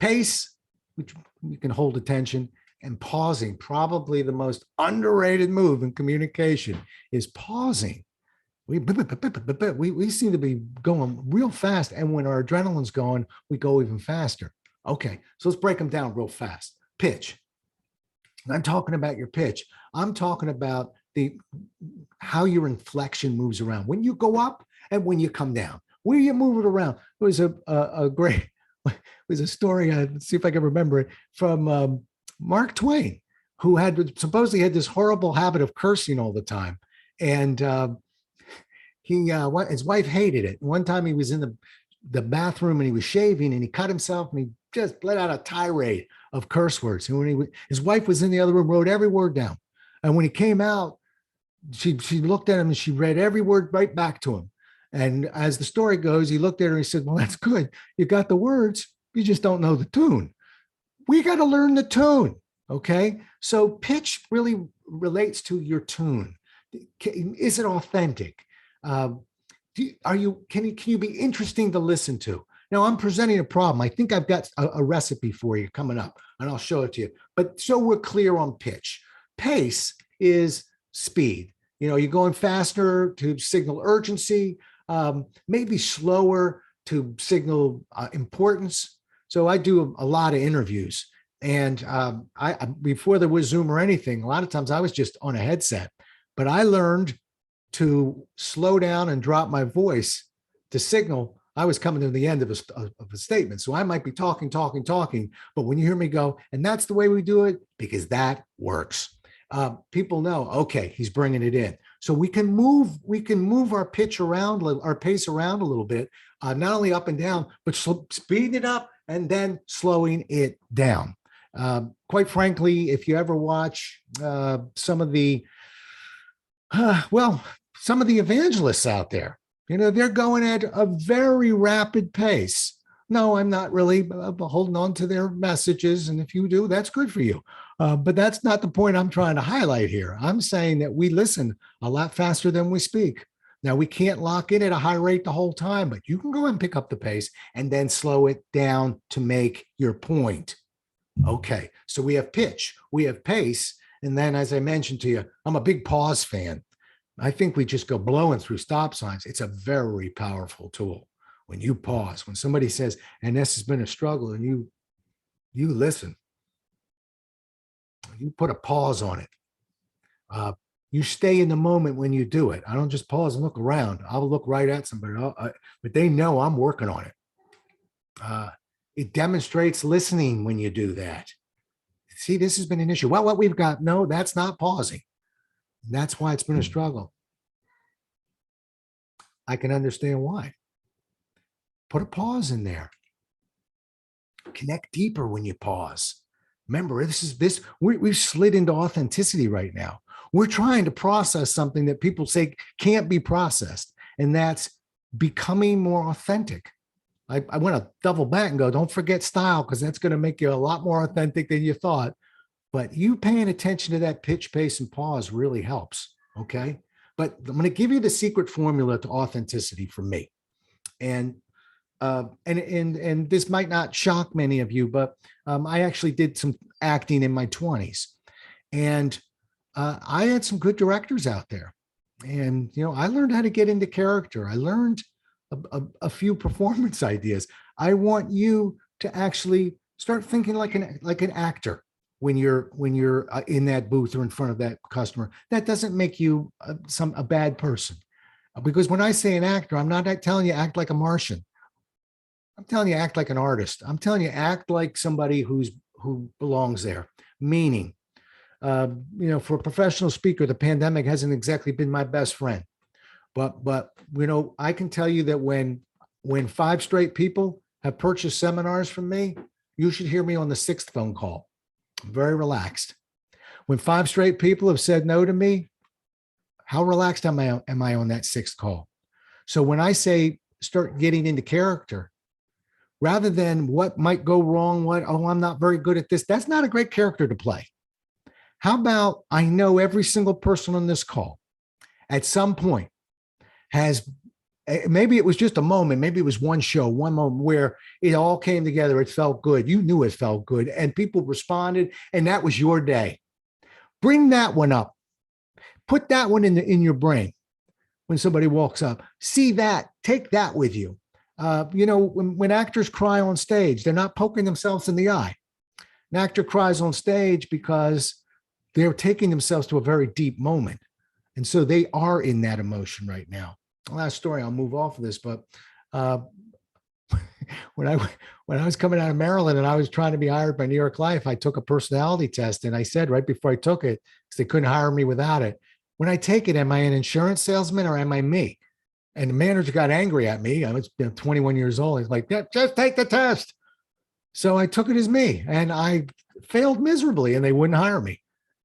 Pace, which you can hold attention. And pausing, probably the most underrated move in communication is pausing. We seem to be going real fast. And when our adrenaline's going, we go even faster. Okay, so let's break them down real fast. Pitch. I'm talking about your pitch. I'm talking about how your inflection moves around. When you go up and when you come down, where you move it around. It was a great, it was a story, let's see if I can remember it, from Mark Twain, who supposedly had this horrible habit of cursing all the time. And his wife hated it. One time he was in the bathroom and he was shaving and he cut himself and he just let out a tirade of curse words. And when his wife was in the other room, wrote every word down. And when he came out, she looked at him and she read every word right back to him. And as the story goes, he looked at her and he said, well, that's good. You got the words, you just don't know the tune. We got to learn the tune. Okay. So pitch really relates to your tune. Is it authentic? Can you be interesting to listen to? Now I'm presenting a problem. I think I've got a recipe for you coming up and I'll show it to you, but so we're clear on pitch. Pace is speed. You're going faster to signal urgency, maybe slower to signal importance. So I do a lot of interviews, and I before there was Zoom or anything, a lot of times I was just on a headset, but I learned to slow down and drop my voice to signal I was coming to the end of a statement. So I might be talking, but when you hear me go, and that's the way we do it, because that works. People know, okay, he's bringing it in. So we can move our pitch around, our pace around a little bit, not only up and down, but speeding it up and then slowing it down. Quite frankly, if you ever watch some of the evangelists out there, They're going at a very rapid pace. No, I'm not really holding on to their messages. And if you do, that's good for you. But that's not the point I'm trying to highlight here. I'm saying that we listen a lot faster than we speak. Now, we can't lock in at a high rate the whole time, but you can go and pick up the pace and then slow it down to make your point. Okay, so we have pitch, we have pace. And then, as I mentioned to you, I'm a big pause fan. I think we just go blowing through stop signs. It's a very powerful tool. When you pause, when somebody says, and this has been a struggle, and you listen, you put a pause on it. You stay in the moment when you do it. I don't just pause and look around. I'll look right at somebody, but they know I'm working on it. It demonstrates listening when you do that. See, this has been an issue. Well, what we've got, no, that's not pausing. That's why it's been a struggle. I can understand why. Put a pause in there. Connect deeper when you pause. Remember, we've slid into authenticity right now. We're trying to process something that people say can't be processed, and that's becoming more authentic. I want to double back and go, don't forget style, because that's going to make you a lot more authentic than you thought. But you paying attention to that pitch, pace, and pause really helps. Okay. But I'm going to give you the secret formula to authenticity for me. And this might not shock many of you, but I actually did some acting in my 20s. And I had some good directors out there. And, I learned how to get into character. I learned a few performance ideas. I want you to actually start thinking like an actor when you're in that booth or in front of that customer. That doesn't make you a bad person, because when I say an actor, I'm not telling you act like a Martian. I'm telling you act like an artist. I'm telling you act like somebody who belongs there. Meaning, for a professional speaker, the pandemic hasn't exactly been my best friend. But I can tell you that when 5 straight people have purchased seminars from me, you should hear me on the 6th phone call. I'm very relaxed. When 5 straight people have said no to me, how relaxed am I on that 6th call? So when I say start getting into character, rather than what might go wrong, I'm not very good at this, that's not a great character to play. How about I know every single person on this call at some point maybe it was just a moment, maybe it was one moment where it all came together. It felt good. You knew it felt good, and people responded, and that was your day. Bring that one up. Put that one in your brain when somebody walks up. See that. Take that with you. When actors cry on stage, they're not poking themselves in the eye. An actor cries on stage because they're taking themselves to a very deep moment. And so they are in that emotion right now. Last story, I'll move off of this, but when I was coming out of Maryland and I was trying to be hired by New York Life, I took a personality test, and I said right before I took it, because they couldn't hire me without it, when I take it, am I an insurance salesman or am I me? And the manager got angry at me. I was 21 years old. He's like, yeah, just take the test. So I took it as me, and I failed miserably, and they wouldn't hire me.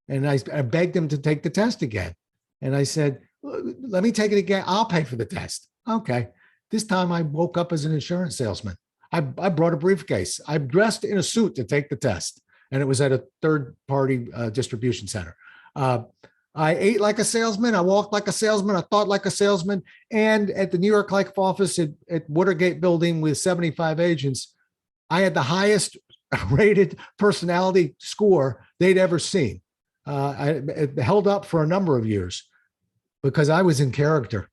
And I begged them to take the test again. And I said, let me take it again. I'll pay for the test. Okay. This time I woke up as an insurance salesman. I brought a briefcase. I dressed in a suit to take the test, and it was at a third-party distribution center. I ate like a salesman. I walked like a salesman. I thought like a salesman. And at the New York Life office at Watergate Building with 75 agents, I had the highest rated personality score they'd ever seen. It held up for a number of years because I was in character.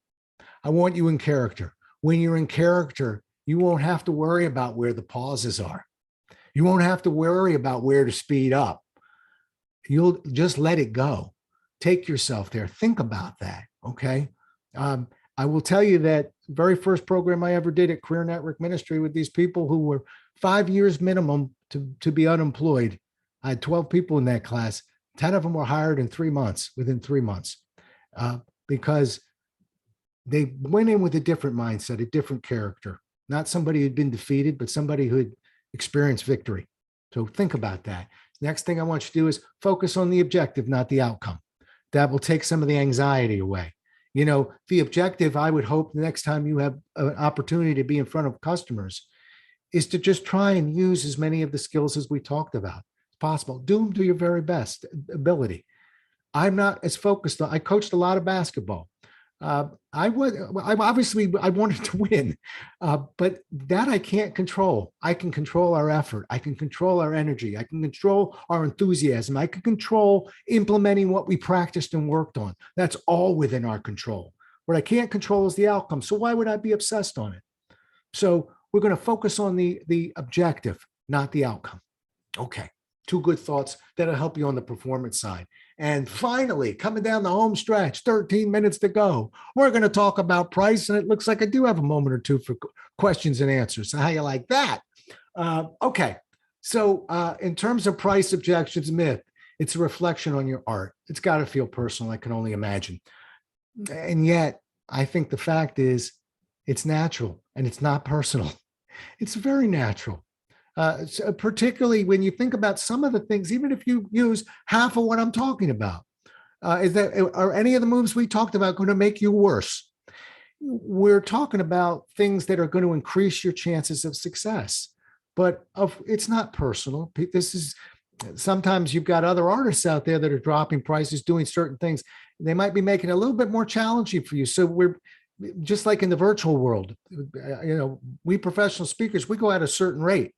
I want you in character. When you're in character, you won't have to worry about where the pauses are. You won't have to worry about where to speed up. You'll just let it go. Take yourself there. Think about that. Okay. I will tell you that very first program I ever did at Career Network Ministry with these people who were 5 years minimum to be unemployed. I had 12 people in that class. 10 of them were hired in 3 months, within 3 months, because they went in with a different mindset, a different character, not somebody who'd been defeated, but somebody who had experienced victory. So think about that. Next thing I want you to do is focus on the objective, not the outcome. That will take some of the anxiety away. You know, the objective, I would hope the next time you have an opportunity to be in front of customers is to just try and use as many of the skills as we talked about as possible. Do them to your very best ability. I'm not as focused on, I coached a lot of basketball. I wanted to win, but that I can't control. I can control our effort. I can control our energy. I can control our enthusiasm. I can control implementing what we practiced and worked on. That's all within our control. What I can't control is the outcome. So why would I be obsessed on it? So we're going to focus on the objective, not the outcome. Okay. Two good thoughts that'll help you on the performance side. And finally, coming down the home stretch, 13 minutes to go, we're going to talk about price. And it looks like I do have a moment or two for questions and answers. So how you like that? Okay. So in terms of price objections myth, it's a reflection on your art. It's got to feel personal. I can only imagine. And yet, I think the fact is it's natural and it's not personal. It's very natural. So particularly when you think about some of the things, even if you use half of what I'm talking about, are any of the moves we talked about going to make you worse? We're talking about things that are going to increase your chances of success, but it's not personal. This is sometimes you've got other artists out there that are dropping prices, doing certain things. They might be making it a little bit more challenging for you. So we're just like in the virtual world, we professional speakers, we go at a certain rate.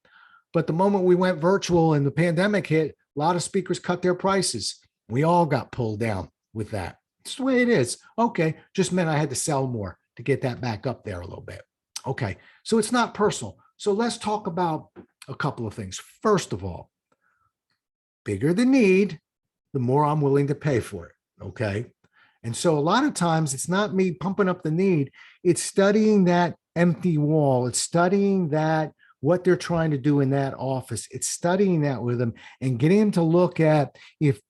But the moment we went virtual and the pandemic hit, a lot of speakers cut their prices. We all got pulled down with that. It's the way it is. Okay, just meant I had to sell more to get that back up there a little bit. Okay, so it's not personal. So let's talk about a couple of things. First of all, bigger the need, the more I'm willing to pay for it. Okay. And so a lot of times it's not me pumping up the need. It's studying that empty wall. It's studying that what they're trying to do in that office. It's studying that with them and getting them to look at if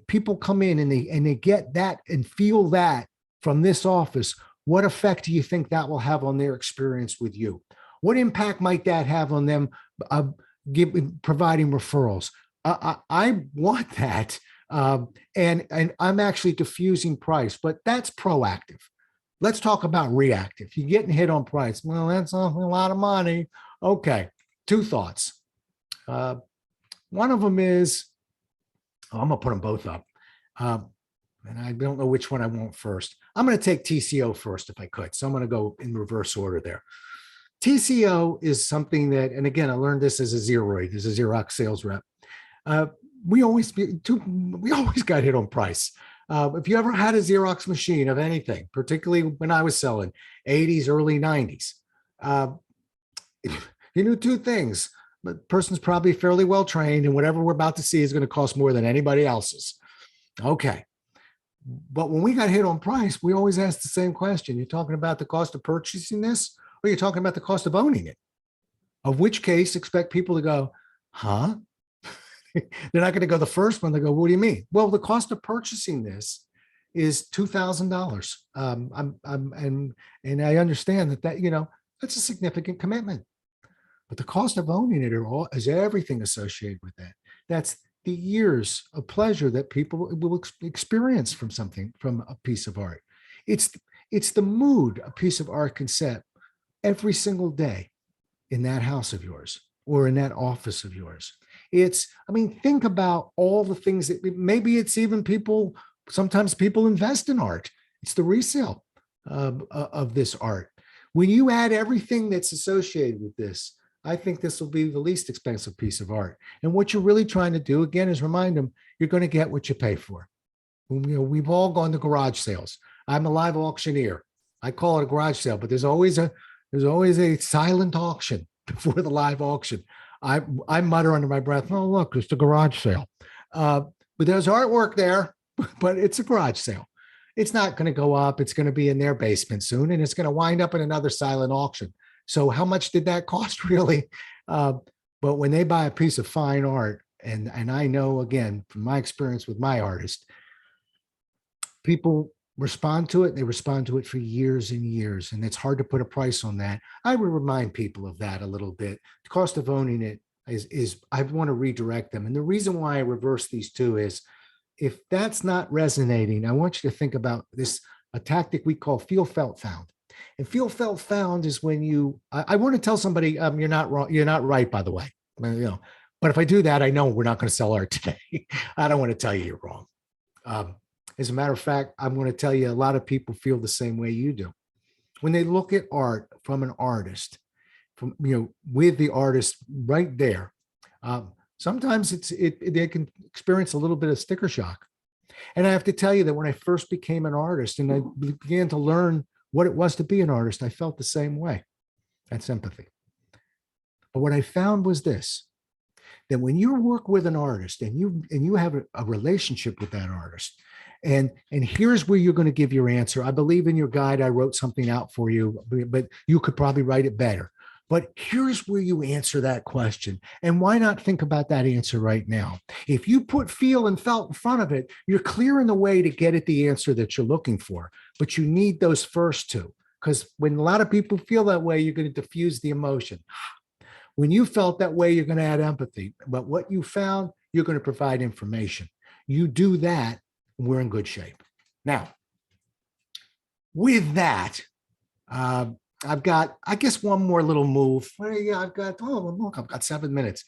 people come in and they get that and feel that from this office, what effect do you think that will have on their experience with you? What impact might that have on them providing referrals? I want that. And I'm actually diffusing price, but that's proactive. Let's talk about reactive. You're getting hit on price. Well, that's a lot of money. Okay, two thoughts. One of them is, I'm going to put them both up. And I don't know which one I want first. I'm going to take TCO first if I could. So I'm going to go in reverse order there. TCO is something that, and again, I learned this as a Xeroid, as a Xerox sales rep. We always got hit on price. If you ever had a Xerox machine of anything, particularly when I was selling 80s, early 90s, you knew two things. The person's probably fairly well trained, and whatever we're about to see is going to cost more than anybody else's. Okay. But when we got hit on price, we always asked the same question. You're talking about the cost of purchasing this, or you're talking about the cost of owning it? Of which case, expect people to go, huh? They're not going to go the first one. They go, what do you mean? Well, the cost of purchasing this is $2,000. And I understand that that's a significant commitment. But the cost of owning it is everything associated with that. That's the years of pleasure that people will experience from a piece of art. It's the mood a piece of art can set every single day in that house of yours or in that office of yours. Think about all the things that maybe it's even sometimes people invest in art. It's the resale of this art. When you add everything that's associated with this, I think this will be the least expensive piece of art. And what you're really trying to do, again, is remind them you're going to get what you pay for. We've all gone to garage sales. I'm a live auctioneer. I call it a garage sale, but there's always a silent auction before the live auction. I mutter under my breath, oh, look, it's a garage sale. But there's artwork there, but it's a garage sale. It's not going to go up. It's going to be in their basement soon, and it's going to wind up in another silent auction. So how much did that cost really? But when they buy a piece of fine art, and I know, again, from my experience with my artist, people respond to it. They respond to it for years and years, and it's hard to put a price on that. I would remind people of that a little bit. The cost of owning it is I want to redirect them. And the reason why I reverse these two is if that's not resonating, I want you to think about this a tactic we call feel, felt, found. And feel, felt, found is when I want to tell somebody, you're not wrong. You're not right, by the way. But if I do that, I know we're not going to sell art today. I don't want to tell you you're wrong. As a matter of fact, I'm going to tell you a lot of people feel the same way you do. When they look at art from an artist, with the artist right there, sometimes they can experience a little bit of sticker shock. And I have to tell you that when I first became an artist and I began to learn what it was to be an artist, I felt the same way. That's empathy. But what I found was this, that when you work with an artist and you have a relationship with that artist, and here's where you're going to give your answer. I believe in your guide, I wrote something out for you, but you could probably write it better. But here's where you answer that question. And why not think about that answer right now? If you put feel and felt in front of it, you're clearing the way to get at the answer that you're looking for. But you need those first two, because when a lot of people feel that way, you're going to diffuse the emotion. When you felt that way, you're going to add empathy. But what you found, you're going to provide information. You do that, we're in good shape. Now, with that, I've got, I guess, one more little move. Well, yeah, I've got 7 minutes.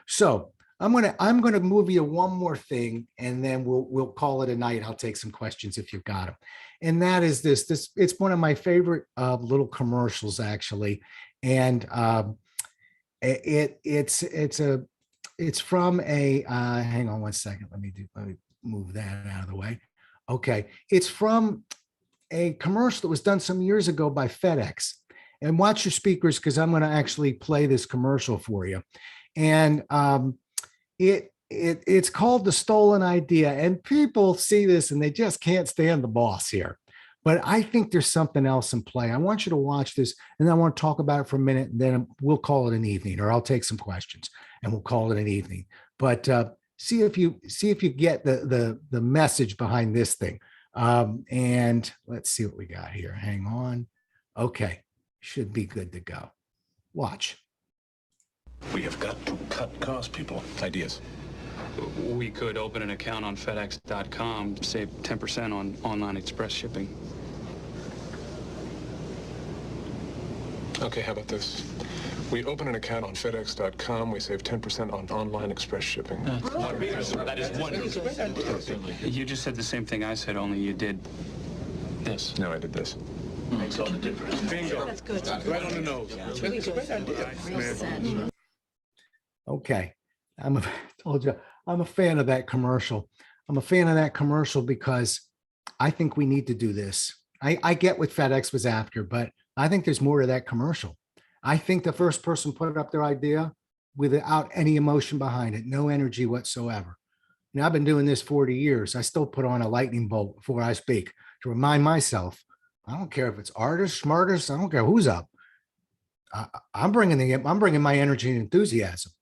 So I'm gonna move you one more thing, and then we'll call it a night. I'll take some questions if you've got them. And that is this. It's one of my favorite little commercials, actually, and it's from a. Hang on one second. Let me move that out of the way. Okay, it's from a commercial that was done some years ago by FedEx. And watch your speakers, because I'm going to actually play this commercial for you. And it's called The Stolen Idea. And people see this and they just can't stand the boss here. But I think there's something else in play. I want you to watch this, and then I want to talk about it for a minute, and then we'll call it an evening, or I'll take some questions and we'll call it an evening. But see if you get the message behind this thing. And let's see what we got here. Hang on. Okay. Should be good to go. Watch. We have got to cut costs, people. Ideas. We could open an account on FedEx.com, save 10% on online express shipping. Okay, how about this? We open an account on FedEx.com. We save 10% on online express shipping. That is wonderful. You just said the same thing I said, only you did this. No, I did this. Makes all the difference. Bingo. That's good. Right on the nose. That's a great idea. Okay. Told you, I'm a fan of that commercial. I'm a fan of that commercial because I think we need to do this. I get what FedEx was after, but I think there's more to that commercial. I think the first person put up their idea without any emotion behind it, no energy whatsoever. Now, I've been doing this 40 years. I still put on a lightning bolt before I speak to remind myself, I don't care if it's artists, smartest, I don't care who's up. I'm bringing my energy and enthusiasm.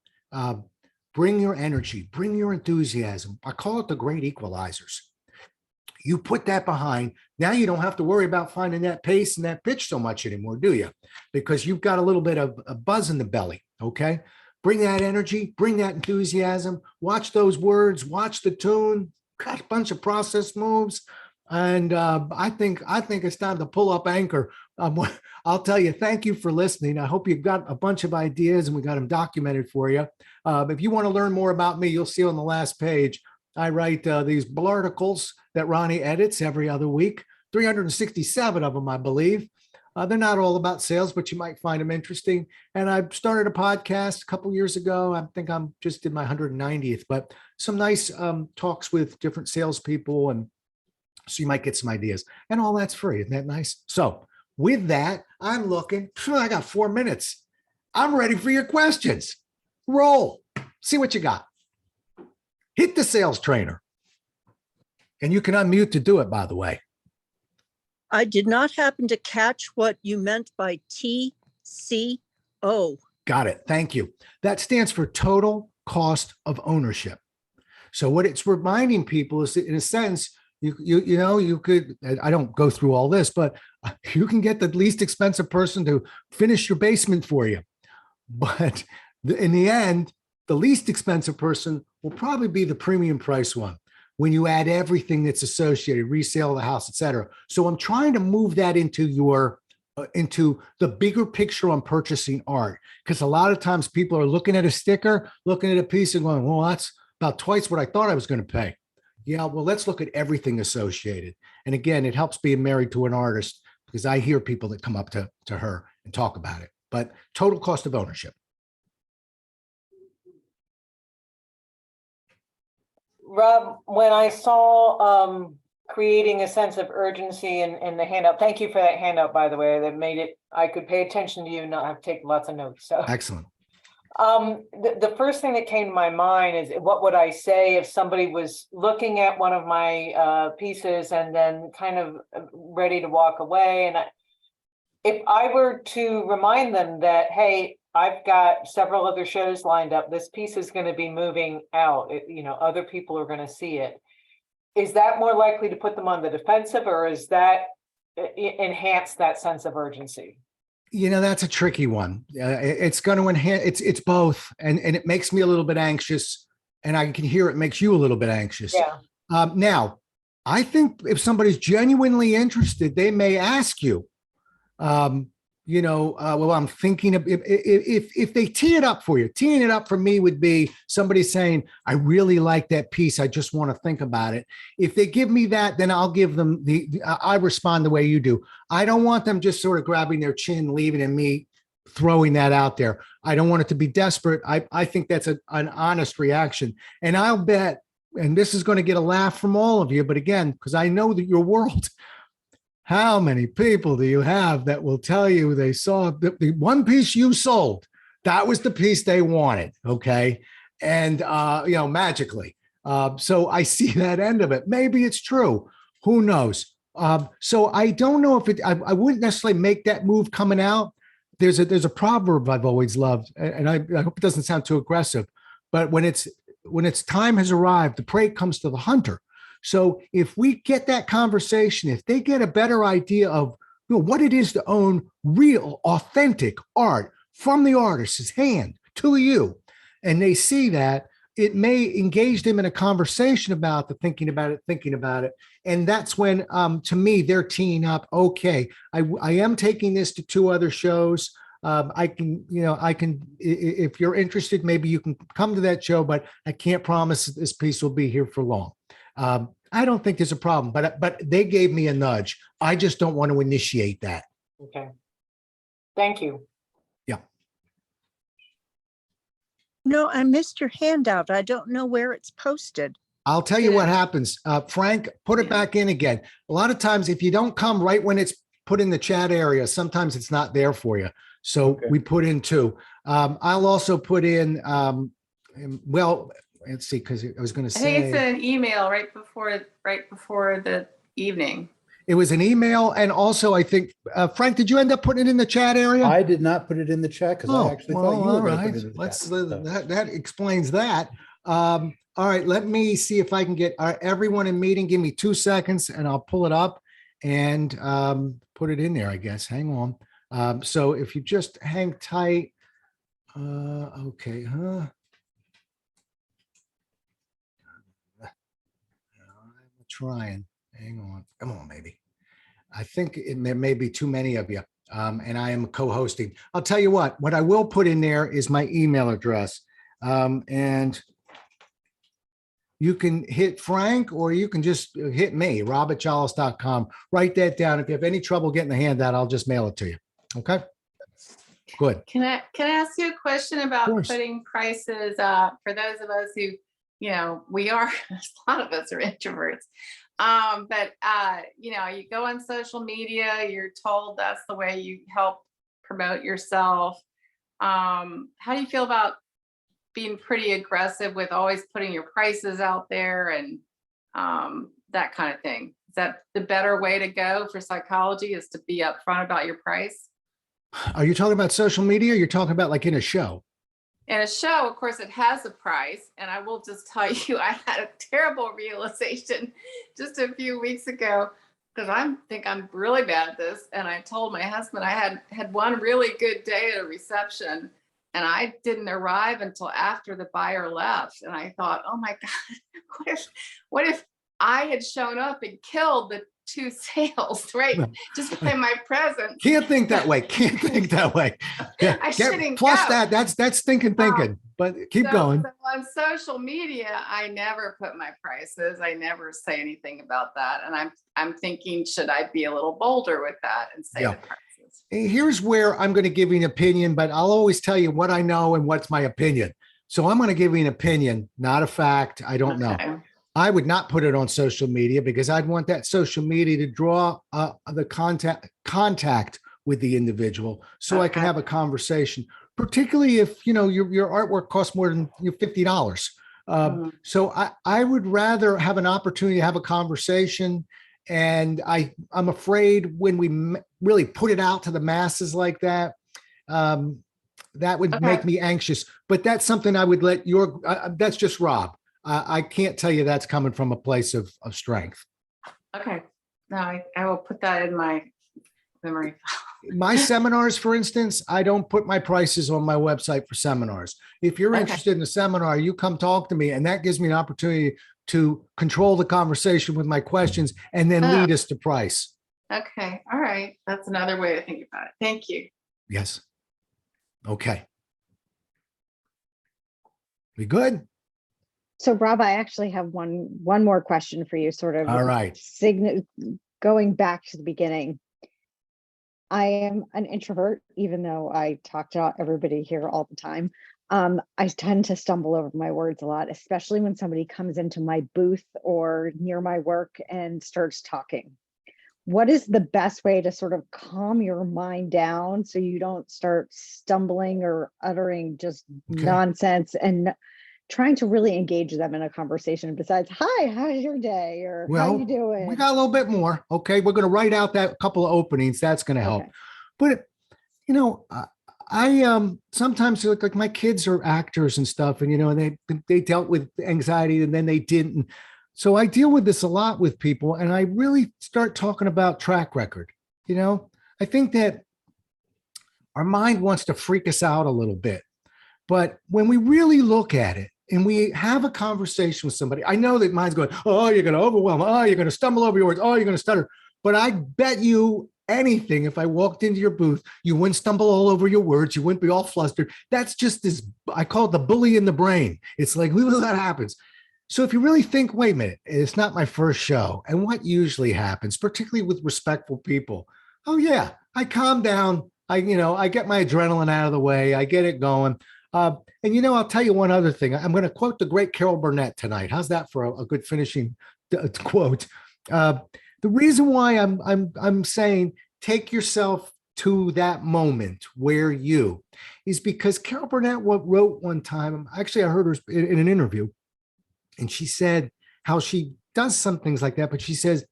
Bring your energy, bring your enthusiasm. I call it the great equalizers. You put that behind, now you don't have to worry about finding that pace and that pitch so much anymore, do you? Because you've got a little bit of a buzz in the belly, okay? Bring that energy, bring that enthusiasm, watch those words, watch the tune, got a bunch of process moves. And I think it's time to pull up anchor. I'll tell you, thank you for listening. I hope you've got a bunch of ideas and we got them documented for you. If you want to learn more about me, you'll see on the last page, I write these blarticles that Ronnie edits every other week, 367 of them, I believe. They're not all about sales, but you might find them interesting. And I started a podcast a couple years ago. I think I'm just in my 190th, but some nice talks with different salespeople, and so you might get some ideas. And all that's free. Isn't that nice? So with that, I'm looking. I got 4 minutes. I'm ready for your questions. Roll. See what you got. Hit the sales trainer. And you can unmute to do it, by the way. I did not happen to catch what you meant by TCO. Got it. Thank you. That stands for total cost of ownership. So what it's reminding people is that, in a sense, you could, I don't go through all this, but you can get the least expensive person to finish your basement for you. But in the end, the least expensive person will probably be the premium price one. when you add everything that's associated, resale of the house, et cetera. So I'm trying to move that into into the bigger picture on purchasing art. Because a lot of times people are looking at a sticker, looking at a piece and going, well, that's about twice what I thought I was going to pay. Yeah, well, let's look at everything associated. And again, it helps being married to an artist because I hear people that come up to her and talk about it. But total cost of ownership. Rob, when I saw creating a sense of urgency in the handout, thank you for that handout, by the way, that made it, I could pay attention to you and not have to take lots of notes. So Excellent. the first thing that came to my mind is, what would I say if somebody was looking at one of my pieces and then kind of ready to walk away? And if I were to remind them that, hey, I've got several other shows lined up, this piece is going to be moving out, other people are going to see it. Is that more likely to put them on the defensive, or is that enhance that sense of urgency? That's a tricky one. It's going to enhance, it's both. And it makes me a little bit anxious, and I can hear it makes you a little bit anxious. Yeah. Now, I think if somebody's genuinely interested, they may ask you, well, I'm thinking of if they tee it up for you. Teeing it up for me would be somebody saying, I really like that piece. I just want to think about it. If they give me that, then I'll give them I respond the way you do. I don't want them just sort of grabbing their chin, leaving, and me throwing that out there. I don't want it to be desperate. I think that's an honest reaction. And I'll bet, and this is going to get a laugh from all of you, but again, because I know that your world, how many people do you have that will tell you they saw the one piece you sold? That was the piece they wanted. Okay. And, magically. So I see that end of it. Maybe it's true. Who knows? So I don't know if I wouldn't necessarily make that move coming out. There's a proverb I've always loved, and I hope it doesn't sound too aggressive, but when its time has arrived, the prey comes to the hunter. So if we get that conversation, if they get a better idea of what it is to own real, authentic art from the artist's hand to you, and they see that, it may engage them in a conversation about thinking about it. And that's when, to me, they're teeing up, okay, I am taking this to 2 other shows. I can, if you're interested, maybe you can come to that show, but I can't promise that this piece will be here for long. I don't think there's a problem, but they gave me a nudge. I just don't want to initiate that. Okay. Thank you. Yeah. No, I missed your handout. I don't know where it's posted. I'll tell you what happens. Frank, put it back in again. A lot of times, if you don't come right when it's put in the chat area, sometimes it's not there for you. So we put in 2. I'll also put in, let's see, because I was going to say. I think it's an email right before the evening. It was an email, and also I think Frank, did you end up putting it in the chat area? I did not put it in the chat because I actually thought you were going to put it in the chat. That explains that. All right, let me see if I can get everyone in meeting. Give me 2 seconds, and I'll pull it up and put it in there. I guess. Hang on. So if you just hang tight. Okay. I'm trying. Hang on. Come on, maybe. I think there may be too many of you, and I am co-hosting. I'll tell you what I will put in there is my email address. And you can hit Frank, or you can just hit me, rob@jolles.com. Write that down. If you have any trouble getting the handout, I'll just mail it to you. Okay? Good. Can I ask you a question about putting prices for those of us who, we are, a lot of us are introverts. But you go on social media, you're told that's the way you help promote yourself. How do you feel about being pretty aggressive with always putting your prices out there and that kind of thing? Is that the better way to go for psychology, is to be upfront about your price? Are you talking about social media? Or you're talking about like in a show? In a show, of course, it has a price. And I will just tell you, I had a terrible realization just a few weeks ago, because I think I'm really bad at this. And I told my husband I had one really good day at a reception, and I didn't arrive until after the buyer left. And I thought, oh my God, what if I had shown up and killed the 2 sales, right? Just by my presence. Can't think that way. Can't think that way. Yeah. I shouldn't Plus go. that's thinking. But keep going. So on social media, I never put my prices. I never say anything about that. And I'm thinking, should I be a little bolder with that and say Yeah. the prices? Here's where I'm going to give you an opinion, but I'll always tell you what I know and what's my opinion. So I'm going to give you an opinict, not a fact. I don't know. Okay. I would not put it on social media because I'd want that social media to draw the contact with the individual so I can have a conversation, particularly if, you know, your artwork costs more than $50. So I would rather have an opportunity to have a conversation. And I'm afraid when we really put it out to the masses like that, that would make me anxious. But that's something I would let that's just Rob. I can't tell you that's coming from a place of strength. Okay. No, I will put that in my memory. My seminars, for instance, I don't put my prices on my website for seminars. If you're interested in a seminar, you come talk to me, and that gives me an opportunity to control the conversation with my questions and then lead us to price. Okay. All right. That's another way to think about it. Thank you. Yes. Okay. We good? So Rob, I actually have one more question for you, sort of. All right. Going back to the beginning. I am an introvert, even though I talk to everybody here all the time. I tend to stumble over my words a lot, especially when somebody comes into my booth or near my work and starts talking. What is the best way to sort of calm your mind down so you don't start stumbling or uttering just nonsense and trying to really engage them in a conversation besides, hi, how's your day? Or how you doing? We got a little bit more. Okay. We're going to write out that couple of openings. That's going to help. But, you know, I sometimes look like my kids are actors and stuff, and, you know, they dealt with anxiety and then they didn't. So I deal with this a lot with people, and I really start talking about track record. You know, I think that our mind wants to freak us out a little bit, but when we really look at it, and we have a conversation with somebody, I know that mine's going, oh, you're going to overwhelm. Oh, you're going to stumble over your words. Oh, you're going to stutter. But I bet you anything, if I walked into your booth, you wouldn't stumble all over your words. You wouldn't be all flustered. That's just this, I call it the bully in the brain. It's like, that happens. So if you really think, wait a minute, it's not my first show. And what usually happens, particularly with respectful people? Oh yeah, I calm down. I get my adrenaline out of the way. I get it going. And, you know, I'll tell you one other thing. I'm going to quote the great Carol Burnett tonight. How's that for a good finishing quote? The reason why I'm saying take yourself to that moment where you is because Carol Burnett wrote one time, actually I heard her in an interview, and she said how she does some things like that, but she says,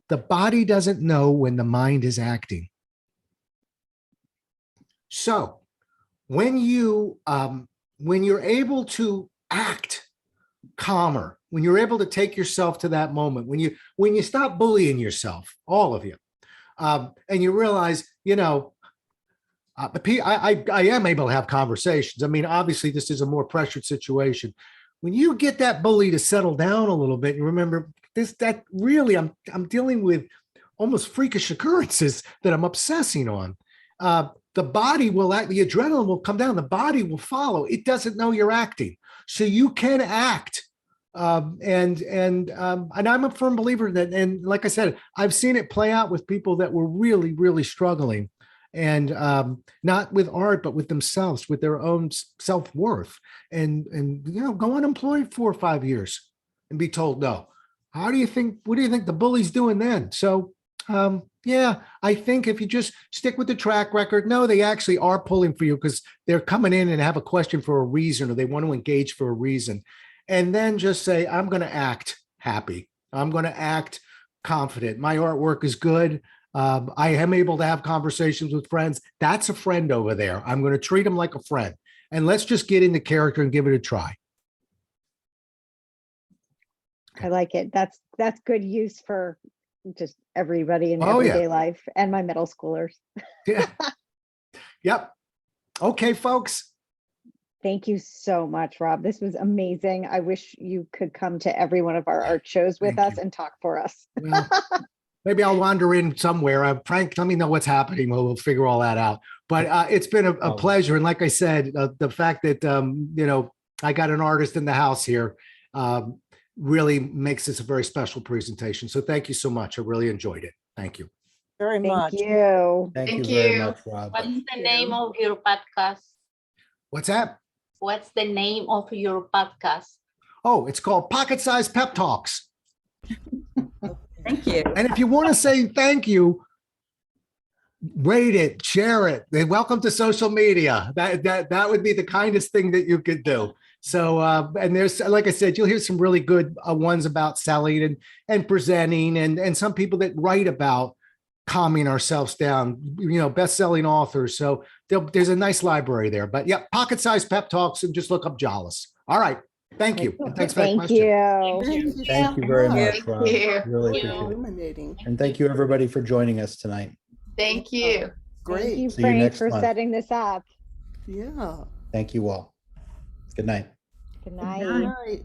the body doesn't know when the mind is acting. So when you're able to act calmer, when you're able to take yourself to that moment, when you stop bullying yourself, all of you, and you realize, you know, I am able to have conversations. I mean, obviously this is a more pressured situation. When you get that bully to settle down a little bit, and remember that really I'm dealing with almost freakish occurrences that I'm obsessing on. The body will act, the adrenaline will come down, the body will follow. It doesn't know you're acting. So you can act. And I'm a firm believer that, and like I said, I've seen it play out with people that were really, really struggling, and not with art, but with themselves, with their own self-worth, and you know, go unemployed 4 or 5 years and be told no. What do you think the bully's doing then? So yeah, I think if you just stick with the track record, no, they actually are pulling for you because they're coming in and have a question for a reason, or they want to engage for a reason. And then just say, I'm going to act happy. I'm going to act confident. My artwork is good. I am able to have conversations with friends. That's a friend over there. I'm going to treat them like a friend. And let's just get into character and give it a try. I like it. That's good use for just everybody in everyday life, and my middle schoolers. Yeah. Yep. Okay, folks. Thank you so much, Rob. This was amazing. I wish you could come to every one of our art shows with Thank us you. and talk for us. Well, maybe I'll wander in somewhere. Frank, let me know what's happening. We'll figure all that out. But it's been a pleasure. And like I said, the fact that, I got an artist in the house here really makes this a very special presentation. So thank you so much. I really enjoyed it. Thank you. Very Thank much. you. Thank you Thank very you. much, Rob. What's the name of your podcast? What's that? What's the name of your podcast? Oh, it's called Pocket Size Pep Talks. Thank you. And if you want to say thank you, rate it, share it. Welcome to social media. That would be the kindest thing that you could do. So, and there's, like I said, you'll hear some really good ones about selling and presenting, and some people that write about calming ourselves down, best-selling authors. So there's a nice library there. But yeah, pocket-sized pep talks, and just look up Jolles. All right. Thank you. And thanks for that Thank question. you. Thank you very much, Thank Rob. you. Really appreciate it. And thank you, everybody, for joining us tonight. Thank you. Thank you, See you Frank, next for month. setting this up. Yeah. Thank you all. Good night. Good night. Good night.